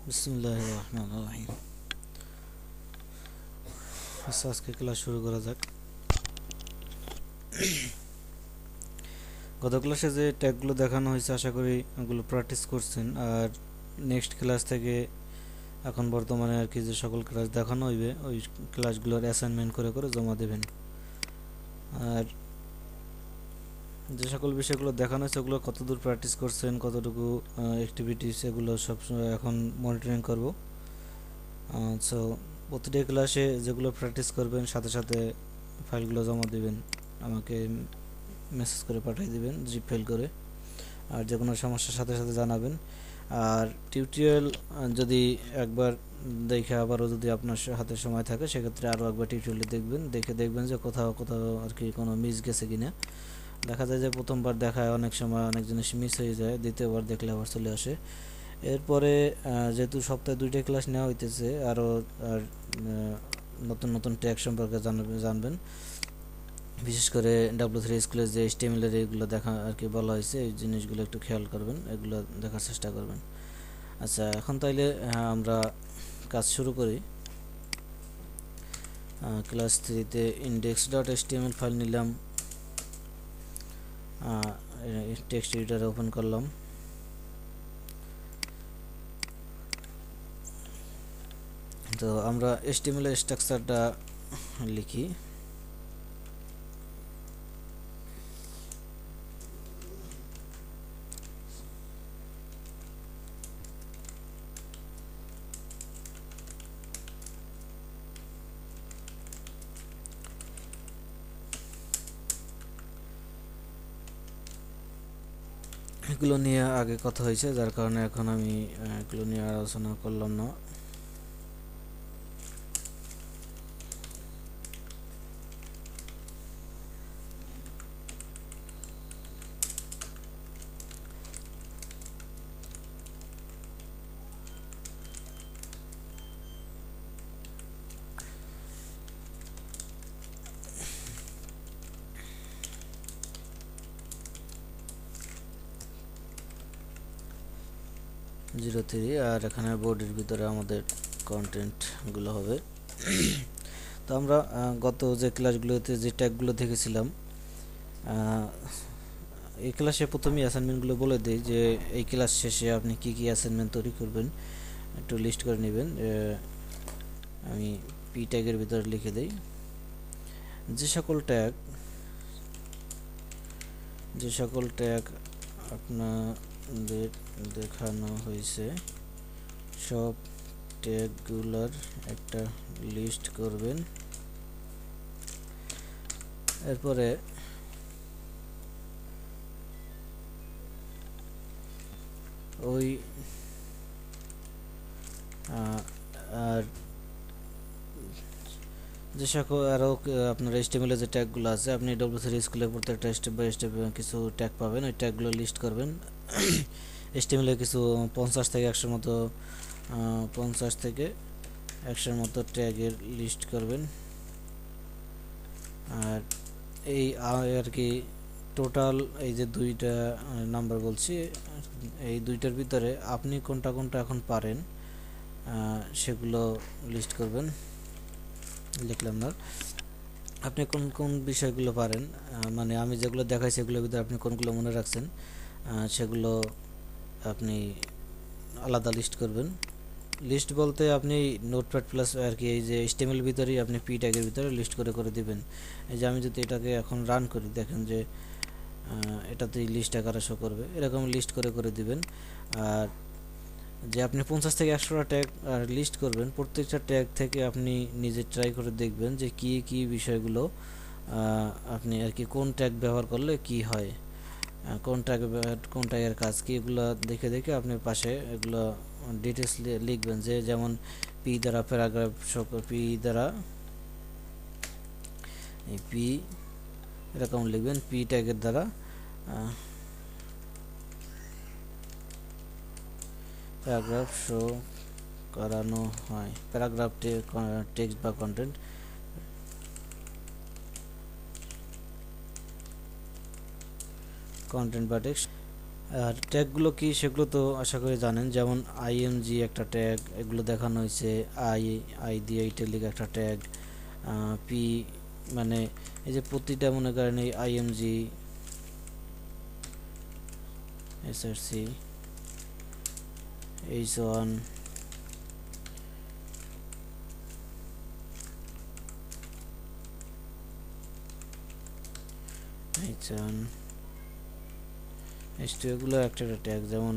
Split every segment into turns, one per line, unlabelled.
বিসমিল্লাহির রহমানির রহিম। আচ্ছা, আজকে ক্লাস শুরু করা যাক। গত ক্লাসে যে ট্যাগগুলো দেখানো হয়েছে আশা করি ওগুলো প্র্যাকটিস করছেন। আর নেক্সট ক্লাস থেকে এখন বর্তমানে আর কি যে সকল ক্লাস দেখানো হইবে ওই ক্লাসগুলোর অ্যাসাইনমেন্ট করে করে জমা দেবেন। আর যে সকল বিষয়গুলো দেখানো হয়েছে ওগুলো কতদূর প্র্যাকটিস করছেন, কতটুকু অ্যাক্টিভিটিস, এগুলো সব এখন মনিটরিং করব। সো প্রতিটা ক্লাসে যেগুলো প্র্যাকটিস করবেন সাথে সাথে ফাইলগুলো জমা দিবেন, আমাকে মেসেজ করে পাঠিয়ে দিবেন জিপ ফাইল করে। আর যে কোনো সমস্যার সাথে সাথে জানাবেন। আর টিউটোরিয়াল যদি একবার দেখে আবারও যদি আপনার হাতে সময় থাকে সেক্ষেত্রে আরও একবার টিউটোরিয়াল দেখবেন যে কোথাও কোথাও আর কি কোনো মিস গেছে কিনা। দেখা যায় যে প্রথমবার দেখায় অনেক সময় অনেক জিনিস মিস হয়ে যায়, দ্বিতীয়বার দেখলে আবার চলে আসে। এরপরে যেহেতু সপ্তাহে 2টা ক্লাস নেওয়া হইতেছে, আরও আর নতুন নতুন ট্যাগ সম্পর্কে জানবেন। বিশেষ করে W3 স্কুলের যে HTML এর এগুলো দেখা আর কি বলা হয়েছে, এই জিনিসগুলো একটু খেয়াল করবেন, এগুলো দেখার চেষ্টা করবেন। আচ্ছা, এখন তাইলে আমরা কাজ শুরু করি। ক্লাস 3তে index.html ফাইল নিলাম, টেক্সট এডিটরে ওপেন করলাম। তো আমরা HTML এর স্ট্রাকচারটা লিখি। এগুলো নিয়ে আগে কথা হয়েছে, যার কারণে এখন আমি এগুলো নিয়ে আলোচনা করলাম না। জিরো থ্রি, আর এখানে বোর্ডের ভিতরে আমাদের কন্টেন্টগুলো হবে। তো আমরা গত যে ক্লাসগুলোতে যে ট্যাগগুলো দেখেছিলাম, এই ক্লাসে প্রথমেই অ্যাসাইনমেন্টগুলো বলে দিই যে এই ক্লাস শেষে আপনি কি কি অ্যাসাইনমেন্ট তৈরি করবেন একটু লিস্ট করে নেবেন। আমি পি ট্যাগের ভিতরে লিখে দিই যে সকল ট্যাগ আপনাদের দেখানো হয়েছে সব ট্যাগগুলোর একটা লিস্ট করবেন। এরপরে ওই আর যে সকল আরও আপনার HTML যে ট্যাগগুলো আছে, আপনি W3 স্কুলের প্রত্যেকটা স্টেপ বাই স্টেপ কিছু ট্যাগ পাবেন, ওই ট্যাগগুলো লিস্ট করবেন। HTML কিছু 50 থেকে 100 মতো ট্যাগের লিস্ট করবেন। আর এই আর কি টোটাল এই যে দুইটা নাম্বার বলছি, এই দুইটার ভিতরে আপনি কোনটা কোনটা এখন পারেন সেগুলো লিস্ট করবেন। লিখলাম না, আপনি কোন কোন বিষয়গুলো পারেন, মানে আমি যেগুলো দেখাই সেগুলোর ভিতরে আপনি কোনগুলো মনে রাখছেন সেগুলো আপনি আলাদা লিস্ট করবেন। লিস্ট বলতে আপনি নোটপ্যাড প্লাস আর কি এই যে HTML ভিতরেই আপনি পি ট্যাগের ভিতরে লিস্ট করে করে দিবেন। এই যে আমি যদি এটাকে এখন রান করি, দেখেন যে এটাতেই লিস্ট আকারে শো করবে, এরকম লিস্ট করে করে দিবেন। আর যে আপনি 50 থেকে 100টা ট্যাগ লিস্ট করবেন, প্রত্যেকটা ট্যাগ থেকে আপনি নিজে ট্রাই করে দেখবেন যে কি কি বিষয়গুলো আপনি আর কি কোন ট্যাগ ব্যবহার করলে কি হয়, কোন ট্যাগের কাজ কি, এগুলো দেখে দেখে আপনি পাশে এগুলো ডিটেলস লিখবেন। যে যেমন পি দ্বারা প্যারাগ্রাফ শো, পি দ্বারা এই পি এরকম লিখবেন, পি ট্যাগের দ্বারা প্যারাগ্রাফ শো করানো হয়। প্যারাগ্রাফ টেক্সট বা কন্টেন্ট, বা টেক্সট। আর ট্যাগগুলো কি সেগুলো তো আশা করি জানেন, যেমন আইএমজি একটা ট্যাগ, এগুলো দেখানো হয়েছে। আই আই দিয়ে ইটালিক একটা ট্যাগ, পি মানে এই যে প্রতিটা মনে করেন এই IMG, SRC, H1, H1, H2, এগুলো একটা ট্যাগ। যেমন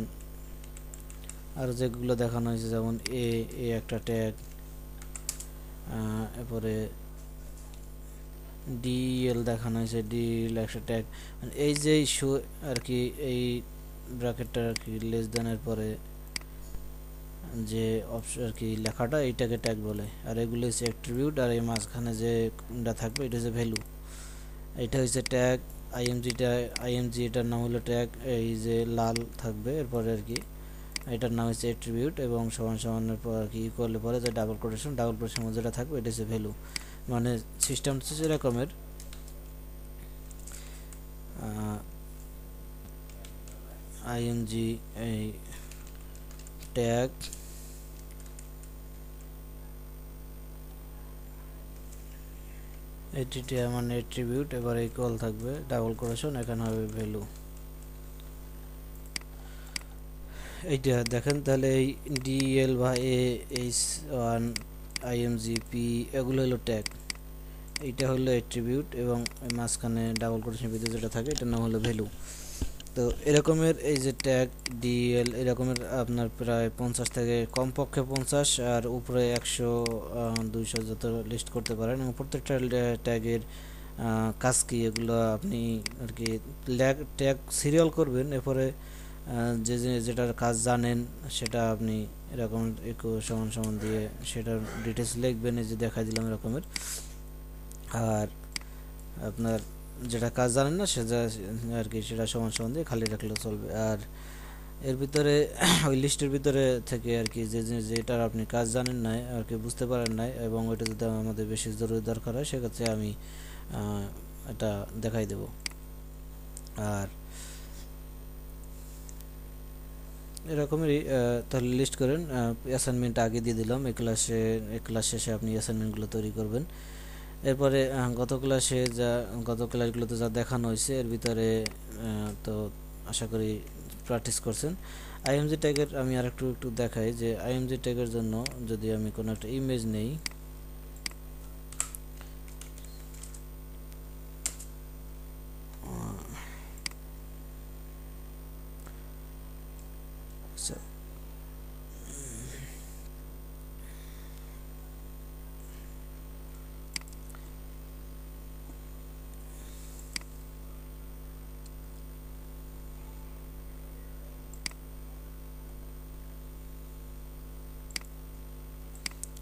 আর যেগুলো দেখানো হয়েছে যেমন এ এ একটা ট্যাগ, এরপরে ডিএল দেখানো হয়েছে, ডিএল একটা ট্যাগ। এই যে শো আর কি, এই ব্র্যাকেটটা আর কি লেস দেনের পরে যে অপশন আর কি লেখাটা, এইটাকে ট্যাগ বলে। আর এগুলো হচ্ছে অ্যাট্রিবিউট, আর এই মাঝখানে যে কোনটা থাকবে এটা হচ্ছে ভ্যালু, এটা হচ্ছে ট্যাগ। আইএমজি এটার নাম হলো ট্যাগ, এই যে লাল থাকবে এরপরে আর কি, এটার নাম হচ্ছে অ্যাট্রিবিউট, এবং সমান সমানের পর আর কি ইকুয়ালের পরে যে ডাবল কোটেশন মধ্যে যেটা থাকবে এটা হচ্ছে ভ্যালু। মানে সিস্টেম হচ্ছে এরকমের। আইএমজি এই ট্যাগ, এটিটা মানে অ্যাট্রিবিউট, এবার ইকুয়াল থাকবে ডাবল কোটেশন, এখানে হবে ভ্যালু। এইটা দেখেন তাহলে এই ডিএল বা H1, আইএমজি, পি, এগুলো হলো ট্যাগ, এইটা হলো অ্যাট্রিবিউট, এবং মাঝখানে ডাবল কোটেশন ভিতরে যেটা থাকে এটার নাম হলো ভ্যালু। তো এরকমের এই যে ট্যাগ ডিএল এরকমের আপনার প্রায় 50 থেকে কমপক্ষে 50 আর উপরে 100 200 যত লিস্ট করতে পারেন, এবং প্রত্যেকটা ট্যাগের কাজ কি এগুলো আপনি আর কি ট্যাগ সিরিয়াল করবেন, এরপরে যেটার কাজ জানেন সেটা আপনি এরকম একটু সমান সমান দিয়ে সেটার ডিটেলস লিখবেন, এই যে দেখা দিলাম এরকমের। আর আপনার যেটা কাজ জানেন না সেটা আর কি সেটা সমান সমান দিয়ে খালি রাখলেও চলবে। আর এর ভিতরে ওই লিস্টের ভিতরে থেকে আর কি যেটার আপনি কাজ জানেন না আর কি বুঝতে পারেন না, এবং ওইটা যদি আমাদের বেশি জরুরি দরকার হয় সেক্ষেত্রে আমি এটা দেখাই দেব। আর এরকমই তাহলে লিস্ট করেন। অ্যাসাইনমেন্ট আগে দিয়ে দিলাম, এই ক্লাস শেষে আপনি অ্যাসাইনমেন্টগুলো তৈরি করবেন। এরপরে গত ক্লাসগুলোতে যা দেখানো হয়েছে এর ভিতরে তো আশা করি প্র্যাকটিস করছেন। আইএমজি ট্যাগের আমি আর একটু দেখাই যে আইএমজি ট্যাগের জন্য যদি আমি কোনো একটা ইমেজ নেই,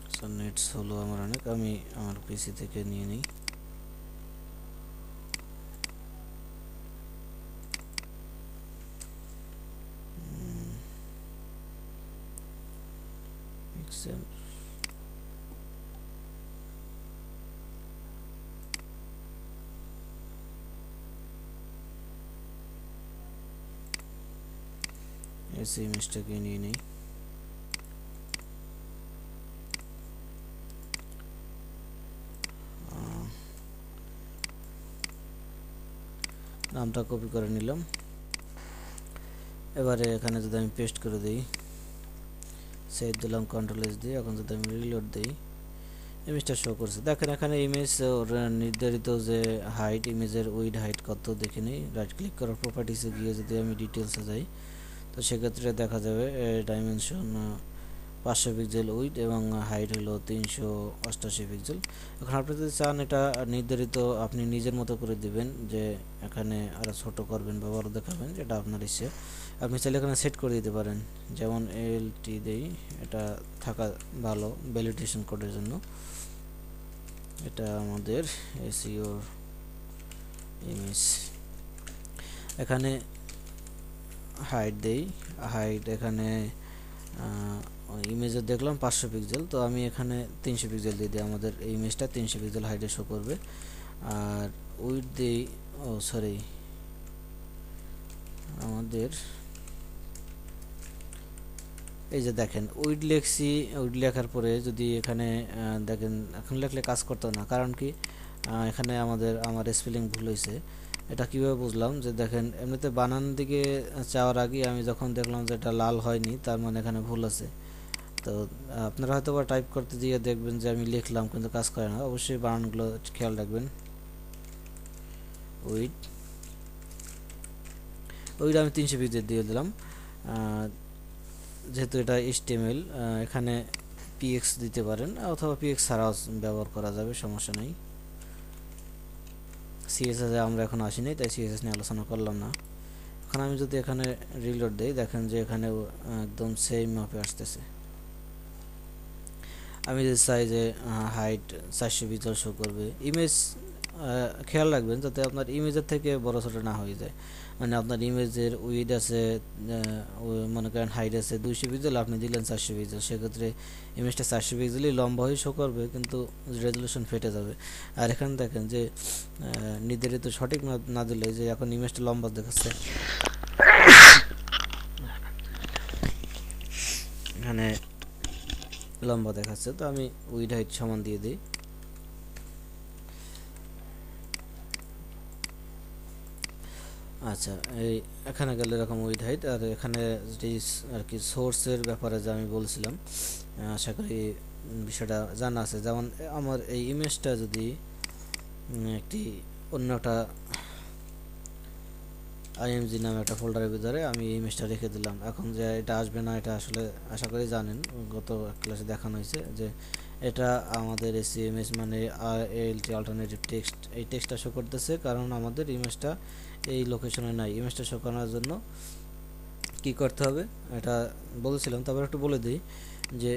আচ্ছা নেট হলো আমার অনেক, আমি আমার পিসি থেকে নিয়ে নিই। এসে ইমেজটাকে নিয়ে নিই। নামটা কপি করে নিলাম। এবারে এখানে যদি আমি পেস্ট করে দিই, সেভ দিলাম কন্ট্রোল-S দিয়ে, এখন যদি আমি রিলোড দিই ইমেজটা শো করছে। দেখেন এখানে ইমেজ নির্ধারিত যে হাইট, ইমেজের উইড হাইট কত দেখে নিই। রাইট ক্লিক করার প্রপার্টিসে গিয়ে যদি আমি ডিটেলসে যাই তো সেক্ষেত্রে দেখা যাবে ডাইমেনশন 500 পিক্সেল উইড এবং হাইট হলো 388 পিক্সেল। এখন আপনি যদি চান এটা নির্ধারিত আপনি নিজের মতো করে দিবেন, যে এখানে আরও ছোট করবেন বা বড় দেখাবেন, যেটা আপনার ইচ্ছে। আপনি চাইলে এখানে সেট করে দিতে পারেন, যেমন এলটি দেই, এটা থাকা ভালো ভ্যালিডেশন কোডের জন্য। এটা আমাদের এসইও ইমেজ। এখানে হাইট দেই, হাইট এখানে ইমেজে দেখলাম 500 পিক্সেল, তো আমি এখানে 300 পিক্সেল দিয়ে দিই, আমাদের এই ইমেজটা 300 পিক্সেল হাইটে শো করবে। আর উইডথ দিই, আমাদের এই যে দেখেন উইড লিখছি, উইড লেখার পরে যদি এখানে দেখেন এখন লিখলে কাজ করতো না, কারণ কি এখানে আমার স্পেলিং ভুল হয়েছে। এটা কিভাবে বুঝলাম, যে দেখেন এমনিতে বানান দিকে চাওয়ার আগে আমি যখন দেখলাম যে এটা লাল হয়নি, তার মানে এখানে ভুল আছে। তো আপনারা হয়তো বা টাইপ করতে গিয়ে দেখবেন যে আমি লিখলাম কিন্তু কাজ করে না, অবশ্যই বানানগুলো খেয়াল রাখবেন। উইড উইড আমি 320 দিয়ে দিলাম, যেহেতু এটা HTML। এখানে PX দিতে পারেন অথবা PX ছাড়াও ব্যবহার করা যাবে, সমস্যা নেই। CSS এ আমরা এখন আসিনি, তাই CSS নিয়ে আলোচনা করলাম না। এখন আমি যদি এখানে রিলোড দেই, দেখেন যে এখানে একদম সেম মাপে আসতেছে। আমি যদি চাই যে হাইট 420 শো করবে, ইমেজ খেয়াল রাখবেন যাতে আপনার ইমেজের থেকে বড় ছোটো না হয়ে যায়। মানে আপনার ইমেজের উইড আছে, মনে করেন হাইট আছে 200 পিক্সেল, আপনি দিলেন 400 পিক্সেল, সেক্ষেত্রে ইমেজটা 400 পিক্সেলই লম্বা হয়ে শো করবে, কিন্তু রেজলিউশন ফেটে যাবে। আর এখানে দেখেন যে নির্ধারিত সঠিক না দিলে, যে এখন ইমেজটা লম্বা দেখাচ্ছে, এখানে লম্বা দেখাচ্ছে, তো আমি উইড হাইট সমান দিয়ে দিই। আচ্ছা, এই এখানে গেলে এরকম উইড হাইট। আর এখানে যেটি আর কি সোর্সের ব্যাপারে যে আমি বলছিলাম, আশা করি বিষয়টা জানা আছে। যেমন আমার এই ইমেজটা যদি একটি অন্যটা IMG নামে একটা ফোল্ডারের ভিতরে আমি এই ইমেজটা রেখে দিলাম, এখন যে এটা আসবে না এটা আসলে আশা করি জানেন, গত ক্লাসে দেখানো হয়েছে যে এটা আমাদের SCMS মানে ALT অল্টারনেটিভ টেক্সট, এই টেক্সটটা শো করতেছে কারণ আমাদের ইমেজটা এই লোকেশনে নাই। ইমেজটা শো করার জন্য কি করতে হবে এটা বলেছিলাম, তারপর একটু বলে দিই যে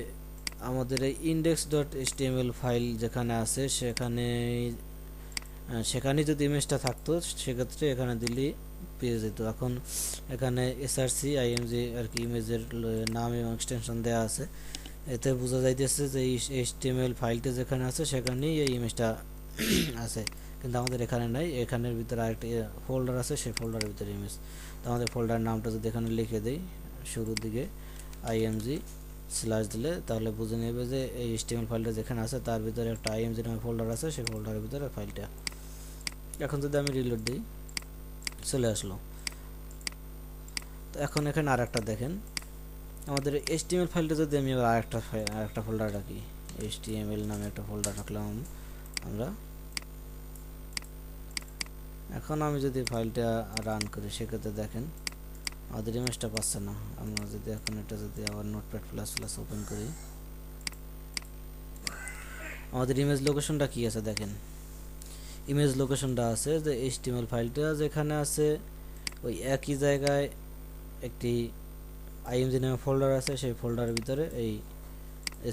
আমাদের এই index.html ফাইল যেখানে আছে সেখানে যদি ইমেজটা থাকতো সেক্ষেত্রে এখানে দিলেই পেয়ে যেত। এখন এখানে src img আর কি ইমেজের নাম এবং এক্সটেনশন দেওয়া আছে, এতে বোঝা যাইতেছে যে HTML ফাইলটা যেখানে আছে সেখানেই এই ইমেজটা আছে, কিন্তু আমাদের এখানে নাই। এখানের ভিতরে আরেকটা ফোল্ডার আছে, সেই ফোল্ডারের ভিতরে ইমেজ। তো আমাদের ফোল্ডার নামটা যদি এখানে লিখে দেই শুরুর দিকে img স্ল্যাশ দিলে, তাহলে বুঝে নেবে যে এই HTML ফাইলটা যেখানে আছে তার ভিতরে একটা img নামে ফোল্ডার আছে, সেই ফোল্ডারের ভিতরে ফাইলটা। এখন যদি আমি রিলোড দিই চলে আসলো। তো এখন এখানে আরেকটা দেখেন, আমাদের HTML ফাইলটা যদি আমি আরেকটা ফোল্ডার রাখি, HTML নামে একটা ফোল্ডার রাখলাম আমরা। এখন আমি যদি ফাইলটা রান করি সেক্ষেত্রে দেখেন আমাদের ইমেজটা পাচ্ছে না। আমরা যদি এখন এটা যদি আবার নোটপ্যাড প্লাস প্লাস ওপেন করি, আমাদের ইমেজ লোকেশনটা কি আছে দেখেন, ইমেজ লোকেশনটা আছে যে HTML ফাইলটা যেখানে আছে ওই একই জায়গায় একটি img নামে ফোল্ডার আছে, সেই ফোল্ডারের ভিতরে এই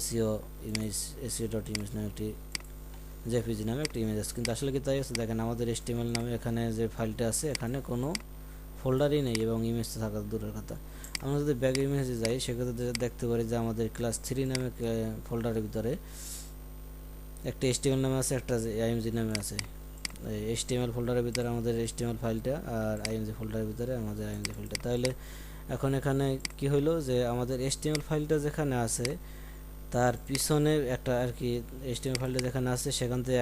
SEO ইমেজ SEO.image নামে একটি জেপিজি নামে একটা ইমেজ আছে। কিন্তু আসলে কি তাই আছে দেখেন, আমাদের HTML নামে এখানে যে ফাইলটা আছে এখানে কোনো ফোল্ডারই নেই এবং ইমেজটা থাকা দূরের কথা। আমরা যদি ব্যাক ইমেজে যাই সেক্ষেত্রে দেখতে পারি যে আমাদের ক্লাস 3 নামে ফোল্ডারের ভিতরে একটা HTML নামে আছে, একটা img নামে আছে। HTML ফোল্ডারের ভিতরে আমাদের HTML ফাইলটা আর img ফোল্ডারের ভিতরে আমাদের img ফাইলটা। তাহলে এখন এখানে কি হইলো যে আমাদের HTML ফাইলটা যেখানে আছে তার পিছনে একটা আর কি HTML ফাইলটা যেখানে আছে সেখান থেকে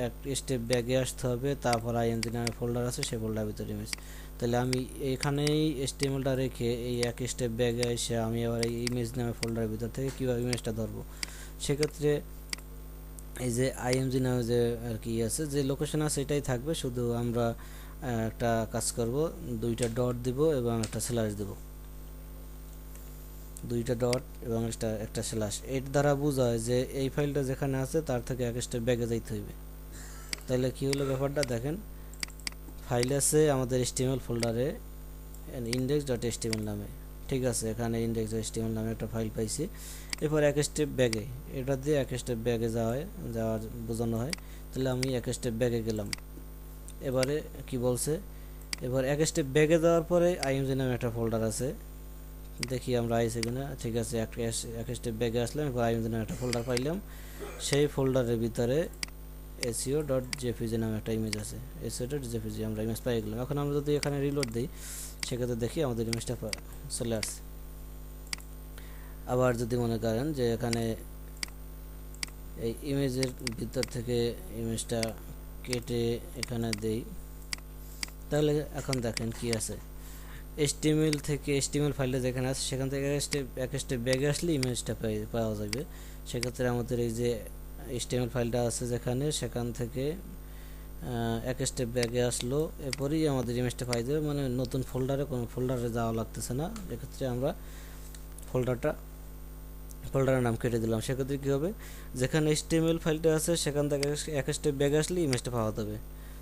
এক স্টেপ ব্যাগে আসতে হবে, তারপর img নামে ফোল্ডার আছে সেই ফোল্ডারের ভিতরে ইমেজ। তাহলে আমি এখানেই HTMLটা রেখে এই এক স্টেপ ব্যাগে এসে আমি আবার এই ইমেজ নামে ফোল্ডারের ভিতর থেকে কীভাবে ইমেজটা ধরবো, সেক্ষেত্রে এই যে img নামে যে আর কি আছে যে লোকেশন আছে এটাই থাকবে, শুধু আমরা একটা কাজ করব, দুইটা ডট দিব এবং একটা স্ল্যাশ দিব, দুইটা ডট এবং একটা স্ল্যাশ। এর দ্বারা বোঝায় যে এই ফাইলটা যেখানে আছে তার থেকে এক স্টেপ ব্যাগে যাইতে হইবে। তাহলে কি হলো ব্যাপারটা দেখেন, ফাইল আছে আমাদের HTML ফোল্ডারে index.html নামে, ঠিক আছে, এখানে index.html নামে একটা ফাইল পাইছি। এরপর এক স্টেপ ব্যাগে, এটা দিয়ে এক স্টেপ ব্যাগে যাওয়ার বোঝানো হয়। তাহলে আমি এক স্টেপ ব্যাগে গেলাম, এবারে কি বলছে, এবার এক স্টেপ ব্যাগে যাওয়ার পরে img নামে একটা ফোল্ডার আছে, দেখি আমরা আইসি কিনা, ঠিক আছে, এক স্টেপ ব্যাগে আসলাম, এবার img নামে একটা ফোল্ডার পাইলাম, সেই ফোল্ডারের ভিতরে SEO.jpg নামে একটা ইমেজ আছে, SEO.jpg আমরা ইমেজ পাই গেলাম। এখন আমরা যদি এখানে রিলোড দিই সেক্ষেত্রে দেখি আমাদের ইমেজটা চলে আসছে। আবার যদি মনে করেন যে এখানে এই ইমেজের ভিতর থেকে ইমেজটা কেটে এখানে দেই, তাহলে এখন দেখেন কি আছে, HTML থেকে HTML ফাইলটা যেখানে আছে সেখান থেকে এক স্টেপ ব্যাগে আসলে ইমেজটা পাওয়া যাবে। সেক্ষেত্রে আমাদের এই যে HTML ফাইলটা আছে যেখানে, সেখান থেকে এক স্টেপ ব্যাগে আসলো, এরপরেই আমাদের ইমেজটা পাই যাবে, মানে নতুন কোনো ফোল্ডারে যাওয়া লাগতেছে না। এক্ষেত্রে আমরা ফোল্ডারের নাম কেটে দিলাম। সেক্ষেত্রে কী হবে, যেখানে HTML ফাইলটা আছে সেখান থেকে এক স্টেপ ব্যাগে আসলে ইমেজটা পাওয়া যাবে।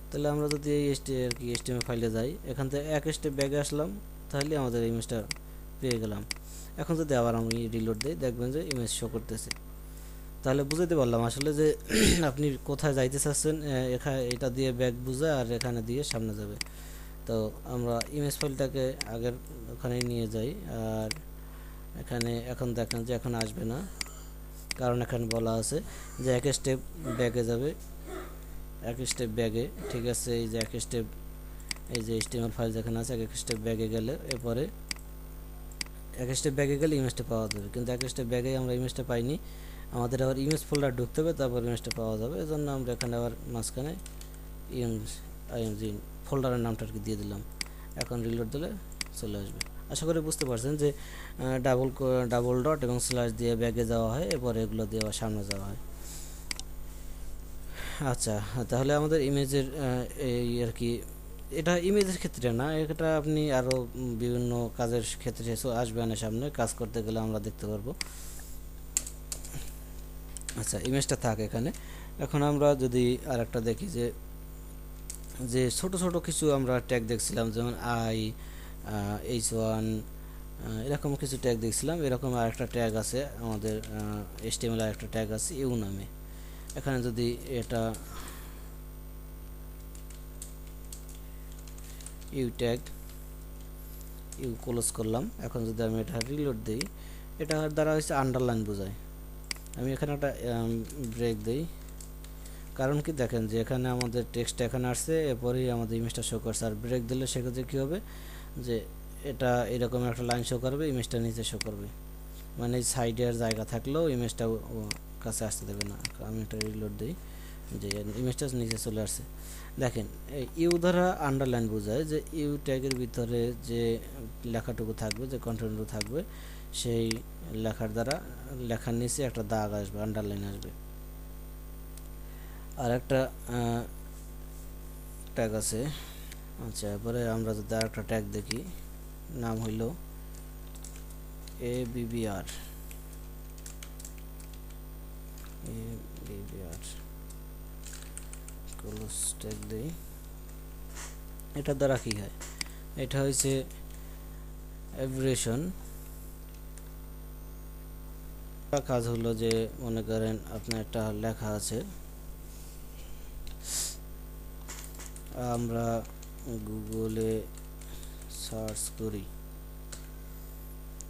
তাহলে আমরা যদি এই HTML ফাইলে যাই, এখান থেকে এক স্টেপ ব্যাগে আসলাম, তাহলে আমাদের ইমেজটা পেয়ে গেলাম। এখন যদি আবার আমি রিলোড দিই, দেখবেন যে ইমেজ শো করতেছে। তাহলে বুঝাতে পারলাম আসলে যে আপনি কোথায় যাইতে চাচ্ছেন, এটা দিয়ে ব্যাক বুঝায় আর এখানে দিয়ে সামনে যাবে। তো আমরা ইমেজ ফাইলটাকে আগের ওখানে নিয়ে যাই, আর এখানে এখন দেখেন যে এখন আসবে না, কারণ এখানে বলা আছে যে এক স্টেপ ব্যাগে যাবে, এক স্টেপ ব্যাগে। ঠিক আছে, এই যে এক স্টেপ, এই যে HTML ফাইল যেখানে আছে এক স্টেপ ব্যাগে গেলে, এরপরে এক স্টেপ ব্যাগে গেলে ইমেজটা পাওয়া যাবে, কিন্তু এক স্টেপ ব্যাগে আমরা ইমেজটা পাইনি। আমাদের আবার ইমেজ ফোল্ডার ঢুকতে হবে, তারপর ইমেজটা পাওয়া যাবে। এজন্য আমরা এখানে আবার মাঝখানে IMG ফোল্ডারের নামটা আর কি দিয়ে দিলাম। এখন রিলোড দিলে চলে আসবে। আশা করি বুঝতে পারছেন যে ডাবল ডট এবং স্ল্যাশ দিয়ে ব্যাগে যাওয়া হয়, এরপরে এগুলো দিয়ে আবার সামনে যাওয়া হয়। আচ্ছা, তাহলে আমাদের ইমেজের এই আর কি, এটা ইমেজের ক্ষেত্রে না, এটা আপনি আরও বিভিন্ন কাজের ক্ষেত্রে আসবে না, সামনে কাজ করতে গেলে আমরা দেখতে পারবো। আচ্ছা, ইমেজটা থাক এখানে। এখন আমরা যদি আরেকটা দেখি যে যে ছোট ছোট কিছু আমরা ট্যাগ দেখছিলাম, যেমন H1 এরকম কিছু ট্যাগ দেখছিলাম। এরকম আরেকটা ট্যাগ আছে আমাদের HTML আরেকটা ট্যাগ আছে ইউ নামে। এখানে যদি এটা ইউ ট্যাগ, ইউ ক্লোজ করলাম। এখন যদি আমি এটা রিলোড দিই, এটা দ্বারা হচ্ছে আন্ডারলাইন বোঝায়। আমি এখানে একটা ব্রেক দিই, কারণ কি দেখেন যে এখানে আমাদের টেক্সট এখানে আসছে, এরপরেই আমাদের ইমেজটা শো করছে। আর ব্রেক দিলে সেক্ষেত্রে কী হবে, যে এটা এরকম একটা লাইন শো করবে, ইমেজটা নিচে শো করবে, মানে সাইডে আর জায়গা থাকলেও ইমেজটা কাছে আসতে দেবে না। আমি একটা রিলোড দিই, যে ইমেজটা নিচে চলে আসছে। দেখেন ইউ দ্বারা আন্ডারলাইন বোঝায় যে ইউ ট্যাগের ভিতরে যে লেখাটুকু থাকবে, যে কন্টেন্টটুকু থাকবে, সেই লেখার নিচে একটা দাগ আসবে, আন্ডারলাইন আসবে। আর একটা ট্যাগ আছে। আচ্ছা, এরপরে আমরা যদি আর একটা ট্যাগ দেখি, নাম হইল ABBR ক্লোজ ট্যাগ দেই। এটার দ্বারা কি হয়, এটা হয়েছে অ্যাব্রিভিয়েশন। কাজ হলো যে মনে করেন আপনার একটা লেখা আছে, আমরা গুগলে সার্চ করি,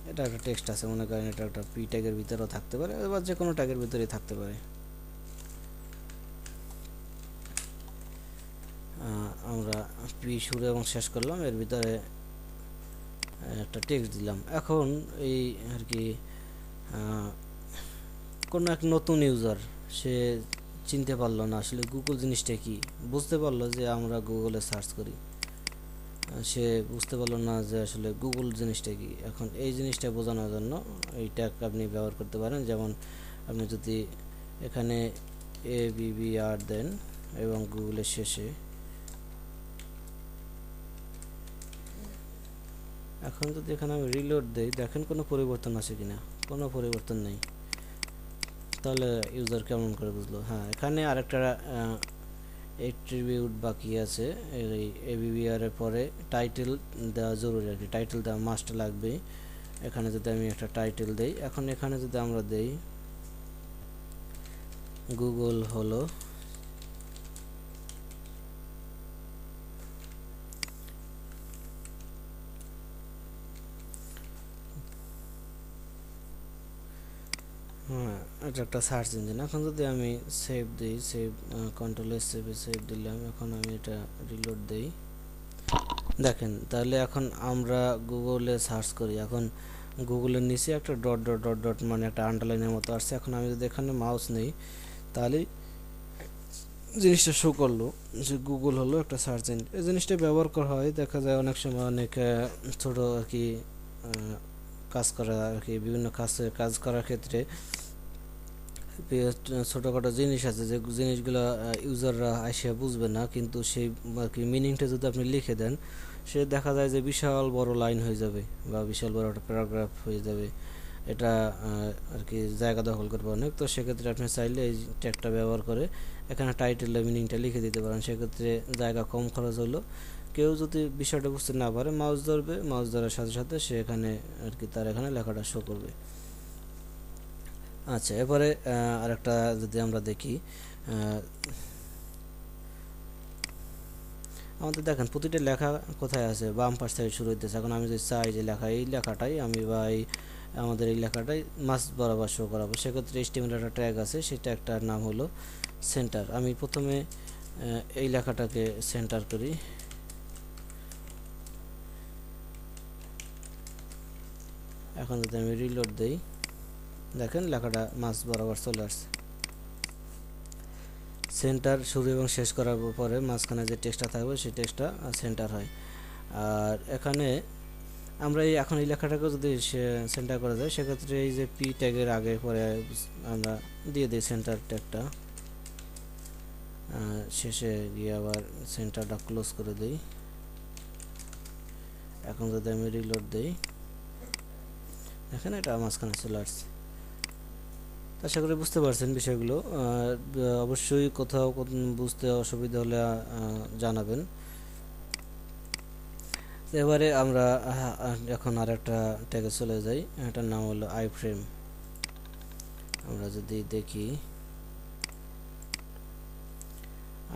এটা একটা টেক্সট আছে, মনে করেন এটা একটা পি ট্যাগের ভিতরেও থাকতে পারে, বা যে কোনো ট্যাগের ভিতরেই থাকতে পারে। আমরা পি শুরু এবং শেষ করলাম, এর ভিতরে একটা টেক্সট দিলাম। এখন এই আর কি কোনো এক নতুন ইউজার, সে চিনতে পারলো না আসলে গুগল জিনিসটা কি, বুঝতে পারলো যে আমরা গুগলে সার্চ করি, সে বুঝতে পারলো না যে আসলে গুগল জিনিসটা কি। এখন এই জিনিসটা বোঝানোর জন্য এই ট্যাগ আপনি ব্যবহার করতে পারেন। যেমন আপনি যদি এখানে ABBR দেন এবং গুগলের শেষে, এখন যদি এখানে আমি রিলোড দেই, দেখেন কোনো পরিবর্তন আছে কিনা, কোনো পরিবর্তন নেই। তাহলে ইউজার কেমন করে বুঝলো? হ্যাঁ, এখানে আরেকটা অ্যাট্রিবিউট বাকি আছে, এই ABBR এর পরে টাইটেল দেওয়া জরুরি আর কি, টাইটেল দেওয়া মাস্ট লাগবে। এখানে যদি আমি একটা টাইটেল দেই, এখন এখানে যদি আমরা দেই গুগল হলো হ্যাঁ, এটা একটা সার্চ ইঞ্জিন। এখন যদি আমি সেভ দিই, কন্ট্রোল সেভ দিলাম, এখন আমি এটা রিলোড দেই, দেখেন তাহলে এখন আমরা গুগলে সার্চ করি। এখন গুগলের নিচে একটা ডট ডট ডট ডট মানে একটা আন্ডারলাইনের মতো আসছে। এখন আমি যদি এখানে মাউস নেই তাহলে জিনিসটা শো করলো যে গুগল হলো একটা সার্চ ইঞ্জিন। এই জিনিসটা ব্যবহার করা হয়, দেখা যায় অনেক সময় অনেক ছোট আর কি কাজ করা আর কি, বিভিন্ন কাজ করার ক্ষেত্রে ছোটোখাটো জিনিস আছে যে জিনিসগুলো ইউজাররা আসিয়া বুঝবে না, কিন্তু সেই আর কি মিনিংটা যদি আপনি লিখে দেন, সে দেখা যায় যে বিশাল বড় লাইন হয়ে যাবে বা বিশাল বড় একটা প্যারাগ্রাফ হয়ে যাবে, এটা আর কি জায়গা দখল করবে অনেক। তো সেক্ষেত্রে আপনি চাইলে এই ট্যাগটা ব্যবহার করে এখানে টাইটেল মিনিংটা লিখে দিতে পারেন, সেক্ষেত্রে জায়গা কম খরচ হলো। কেউ যদি বিষয়টা বুঝতে না পারে মাউস ধরবে, মাউস ধরার সাথে সাথে সে এখানে আর কি তার এখানে লেখাটা শো করবে। আচ্ছা, এরপরে আরেকটা যদি আমরা দেখি, আমাদের দেখেন প্রতিটা লেখা কোথায় আছে, বাম পাশ থেকে শুরু হইতেছে। এখন আমি যদি চাই যে লেখা এই লেখাটাই আমি বা আমাদের এই লেখাটাই মাঝ বরাবর শো করাবো, সেক্ষেত্রে HTML একটা ট্যাগ আছে, সেই ট্যাগটার নাম হলো সেন্টার। আমি প্রথমে এই লেখাটাকে সেন্টার করি। এখন যদি আমি রিলোড দেই, দেখেন লেখাটা মাঝ বরাবর চলে আসছে। সেন্টার শুরু এবং শেষ করার পরে মাঝখানে যে টেক্সটটা থাকবে সেই টেক্সটটা সেন্টার হয়। আর এখানে আমরা এখন এই লেখাটাকে যদি সেন্টার করা যায়, সেক্ষেত্রে এই যে পি ট্যাগের আগে পরে আমরা দিয়ে দিই সেন্টার ট্যাগটা, শেষে গিয়ে আবার সেন্টারটা ক্লোজ করে দিই। এখন যদি আমি রিলোড দিই, দেখেন এটা মাঝখানে চলে আসছে। আশা করি বুঝতে পারছেন বিষয়গুলো। অবশ্যই কোথাও বুঝতে অসুবিধা হলে জানাবেন। এবারে আমরা এখন আর একটা ট্যাগে চলে যাই, এটার নাম হলো আইফ্রেম। আমরা যদি দেখি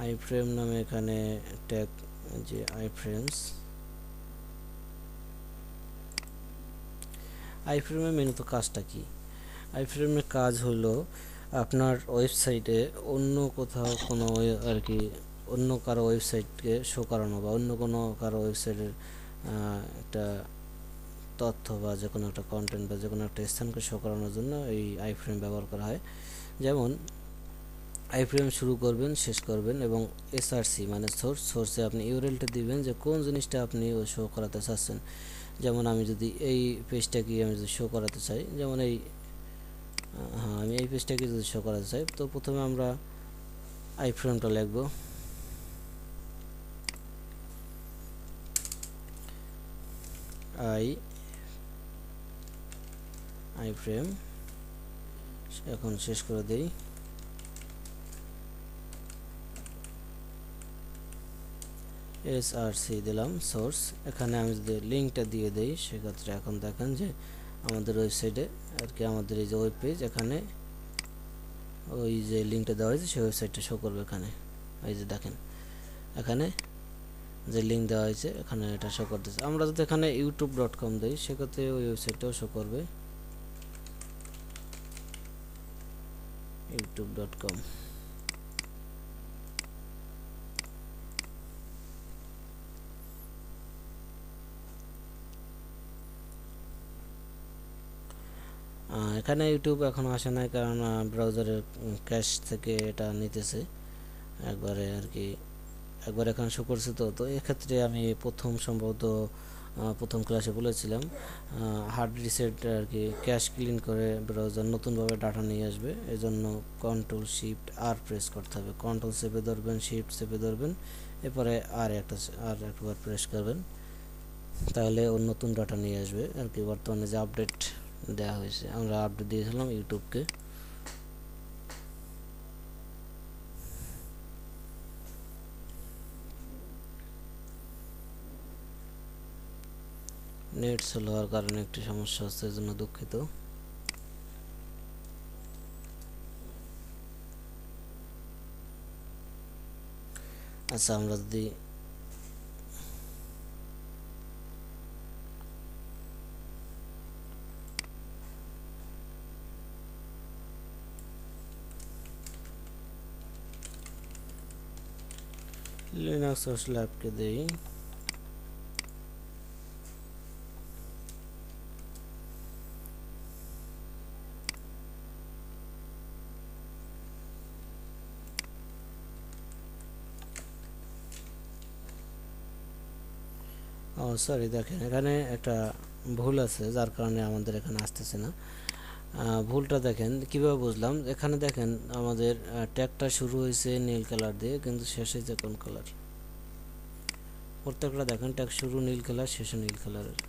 আইফ্রেম নামে এখানে ট্যাগ, যে আইফ্রেমস, আইফ্রেমের মেনত কাজটা কি? আইফ্রেমের কাজ হলো আপনার ওয়েবসাইটে অন্য কোথাও কোনো আর কি অন্য কারো ওয়েবসাইটকে শো করানো বা অন্য কোনো কারো ওয়েবসাইটের একটা তথ্য বা যে কোনো একটা কন্টেন্ট বা যে কোনো একটা স্থানকে শো করানোর জন্য এই আইফ্রেম ব্যবহার করা হয়। যেমন আইফ্রেম শুরু করবেন, শেষ করবেন, এবং এসআরসি মানে সোর্সে আপনি ইউআরএলটা দিবেন যে কোন জিনিসটা আপনি শো করাতে চাচ্ছেন। যেমন আমি যদি এই পেজটাকে আমি যদি শো করাতে চাই, যেমন আমি এই পেজটাকে যদি শো করাতে চাই, তো প্রথমে আমরা আইফ্রেমটা লিখব। আইফ্রেম, এখন শেষ করে দেই। এসআরসি দিলাম সোর্স। এখানে আমি যদি লিঙ্কটা দিয়ে দেই, সেক্ষেত্রে এখন দেখেন যে আমাদের ওয়েবসাইটে আর কি আমাদের এই যে ওয়েব পেজ, এখানে ওই যে লিঙ্কটা দেওয়া হয়েছে সেই ওয়েবসাইটটা শো করবে এখানে। এই যে দেখেন এখানে যে লিঙ্ক দেওয়া হয়েছে এখানে এটা শো করতেছে। আমরা যদি এখানে youtube.com দিই, সেক্ষেত্রে ওই ওয়েবসাইটটাও শো করবে, youtube.com। এখানে ইউটিউব এখনও আসে নাই, কারণ ব্রাউজারের ক্যাশ থেকে এটা নিতেছে একবারে আর কি, একবার এখানে শো করছে। তো এক্ষেত্রে আমি সম্ভবত প্রথম ক্লাসে বলেছিলাম হার্ড রিসেট আর কি ক্যাশ ক্লিন করে ব্রাউজার নতুনভাবে ডাটা নিয়ে আসবে। এজন্য Ctrl+Shift+R প্রেস করতে হবে। কন্ট্রোল চেপে ধরবেন, শিফট চেপে ধরবেন, এরপরে আর একবার প্রেস করবেন, তাহলে ওর নতুন ডাটা নিয়ে আসবে আর কি। বর্তমানে যে আপডেট দেওয়া হয়েছে, আমরা আপডেট দিয়েছিলাম ইউটিউবকে। নেট স্লো হওয়ার কারণে একটি সমস্যা হচ্ছে, এর জন্য দুঃখিত। আচ্ছা, আমরা যদি লিনাক্স সোশ্যাল অ্যাপকে দেই,
সরি, দেখেন এখানে একটা ভুল আছে যার কারণে আমাদের এখানে আসতেছে না। ভুলটা দেখেন কিভাবে বুঝলাম, এখানে দেখেন আমাদের ট্যাগটা শুরু হয়েছে নীল কালার দিয়ে কিন্তু শেষ হয়েছে কোন কালার। প্রত্যেকটা দেখেন ট্যাগ শুরু নীল কালার, শেষে নীল কালারের।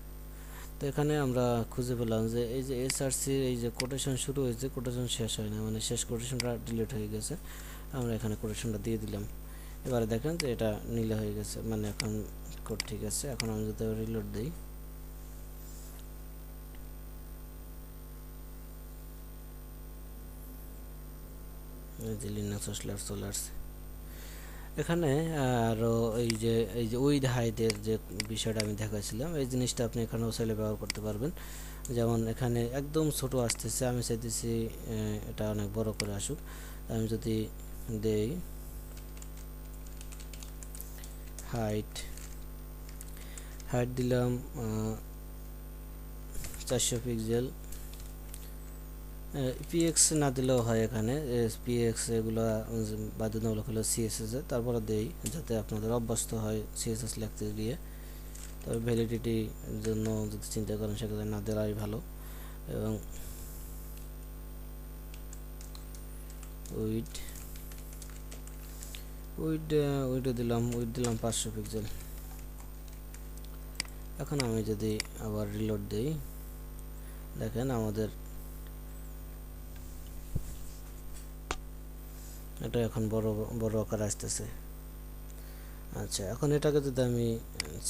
তো এখানে আমরা খুঁজে পেলাম যে এই যে এসআরসি এই যে কোটেশন শুরু হয়েছে, কোটেশন শেষ হয় না, মানে শেষ কোটেশনটা ডিলিট হয়ে গেছে। আমরা এখানে কোটেশনটা দিয়ে দিলাম। এবারে দেখেন যে এটা নীলে হয়ে গেছে, মানে এখন কোড ঠিক আছে। এখন আমি যদি রিলোড দিই, এই যে লিনাক্স চলে আসছে। এখানে আরও এই যে উইথ হাইটের যে বিষয়টা আমি দেখাচ্ছিলাম, এই জিনিসটা আপনি এখানেও চাইলে ব্যবহার করতে পারবেন। যেমন এখানে একদম ছোট আসতেছে, আমি চাইতেছি এটা অনেক বড় করে আসুক। আমি যদি দেই হাইট দিলাম 400 পিক্সেল। পিএক্স না দিলেও হয়, এখানে পিএক্স এগুলো বাধ্যতামূলক হলো সিএসএস এ। তারপরে দেই যাতে আপনাদের অভ্যস্ত হয় সিএসএস লিখতে গিয়ে। তবে ভ্যালিডিটির জন্য যদি চিন্তা করেন সেক্ষেত্রে না দেওয়াই ভালো। এবং উইড দিলাম 500 পিক্সেল। এখন আমি যদি আবার রিলোড দেই, দেখেন আমাদের এটা এখন বড় আকার আসতেছে। আচ্ছা, এখন এটাকে যদি আমি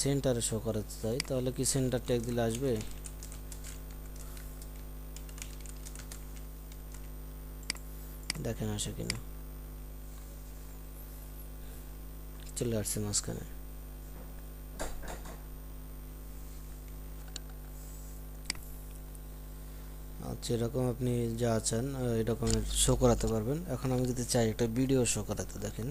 সেন্টারে শো করাতে চাই তাহলে কি সেন্টার ট্যাগ দিলে আসবে? দেখেন আসে কিনা, চলে আসছে মাঝখানে। আচ্ছা, এরকম আপনি যা চান এরকম শো করাতে পারবেন। এখন আমি যদি চাই একটা ভিডিও শো করাতে, দেখেন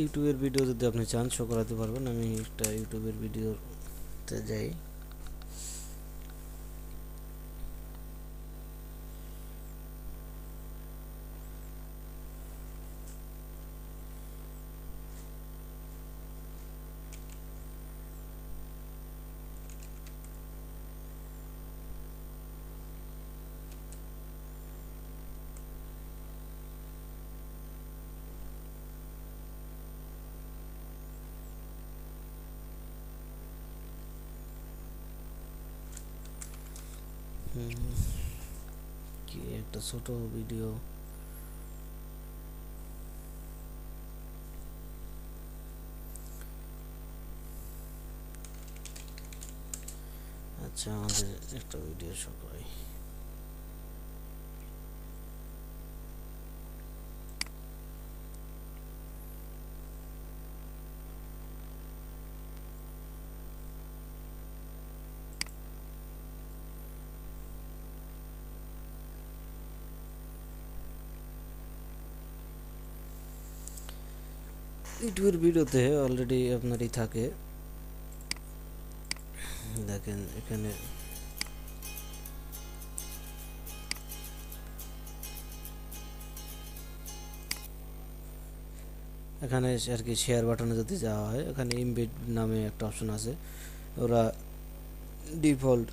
ইউটিউবের ভিডিও যদি আপনি চান শো করাতে পারবেন। আমি একটা ইউটিউবের ভিডিওতে যাই। কি একটা ছোট ভিডিও। আচ্ছা, আমাদের একটা ভিডিও শো করাই। ইউটিউবের ভিডিওতে অলরেডি আপনারই থাকে, দেখেন এখানে আর কি শেয়ার বাটনে যদি যাওয়া হয়, এখানে ইমবেড নামে একটা অপশন আছে। ওরা ডিফল্ট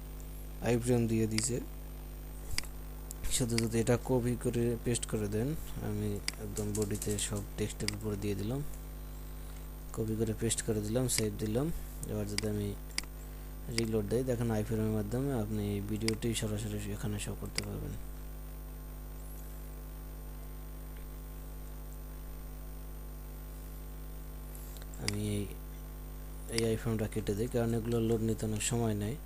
আইফ্রেম দিয়ে দিছে। শুধু যদি এটা কপি করে পেস্ট করে দেন, আমি একদম বডিতে সব টেক্সটের উপরে দিয়ে দিলাম, কপি করে পেস্ট করে দিলাম, সেভ দিলাম। এবার যদি আমি রিলোড দেই, দেখেন আইফ্রেমের মাধ্যমে আপনি এই ভিডিওটি সরাসরি এখানে শো করতে পারবেন। আমি এই আইফ্রেমটা কেটে দিই, কারণ এগুলো লোড নিতে অনেক সময় নেয়।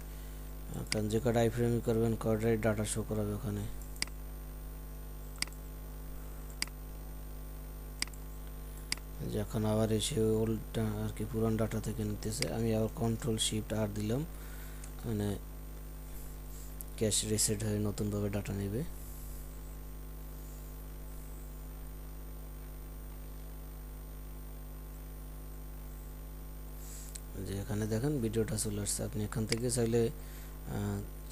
কারণ যে কটা আইফ্রেমই করবেন কটাই ডাটা শো করাবে ওখানে। যখন আবার এসে ওল্ড আর কি পুরান ডাটা থেকে নিতেছে, আমি আবার কন্ট্রোল শিফট আর দিলাম, মানে ক্যাশ রিসেট হয়ে নতুনভাবে ডাটা নেবে। যে এখানে দেখেন ভিডিওটা চলে আসছে, আপনি এখান থেকে চাইলে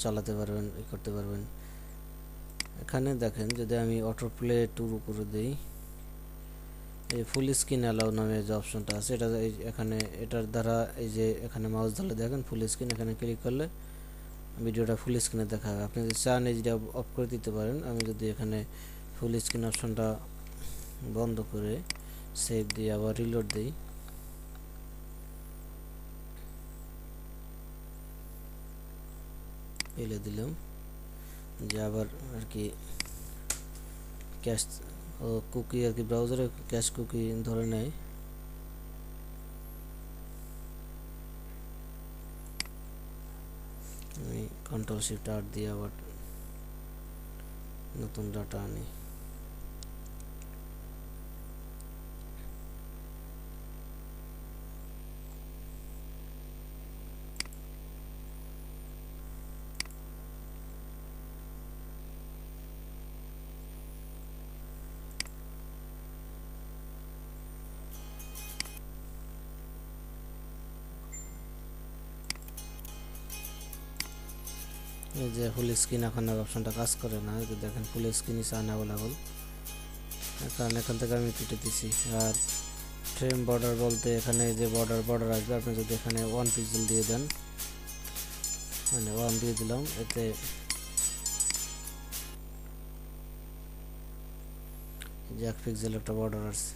চালাতে পারবেন, করতে পারবেন। এখানে দেখেন যদি আমি অটো প্লে টুরু করে দিই, এই ফুল স্ক্রিন অ্যালাউ নামে যে অপশনটা আছে এটা এখানে এটার দ্বারা এই যে এখানে মাউস ধরলে দেখেন ফুল স্ক্রিন, এখানে ক্লিক করলে ভিডিওটা ফুল স্ক্রিনে দেখা হবে। আপনি যদি চান এই যেটা অফ করে দিতে পারেন। আমি যদি এখানে ফুল স্ক্রিন অপশনটা বন্ধ করে সেভ দিয়ে আবার রিলোড দিই, ফেলে দিলাম যে আবার আর কি ক্যাশ কুকি আর কি ব্রাউজারে ক্যাশ কুকি ধরে নেয়। আমি Ctrl+Shift+R দিয়ে আবার নতুন ডাটা আনি। এই যে ফুল স্ক্রিন এখন অপশনটা কাজ করে না, দেখেন ফুল স্ক্রিন ইজ আনঅ্যাভেলেবল, কারণ এখান থেকে আমি কেটে দিছি। আর ফ্রেম বর্ডার বলতে এখানে যে বর্ডার আসবে, আপনি যদি এখানে 1 পিক্সেল দিয়ে দেন, মানে 1 দিয়ে দিলাম, এতে যে 1 পিক্সেল একটা বর্ডার আসছে।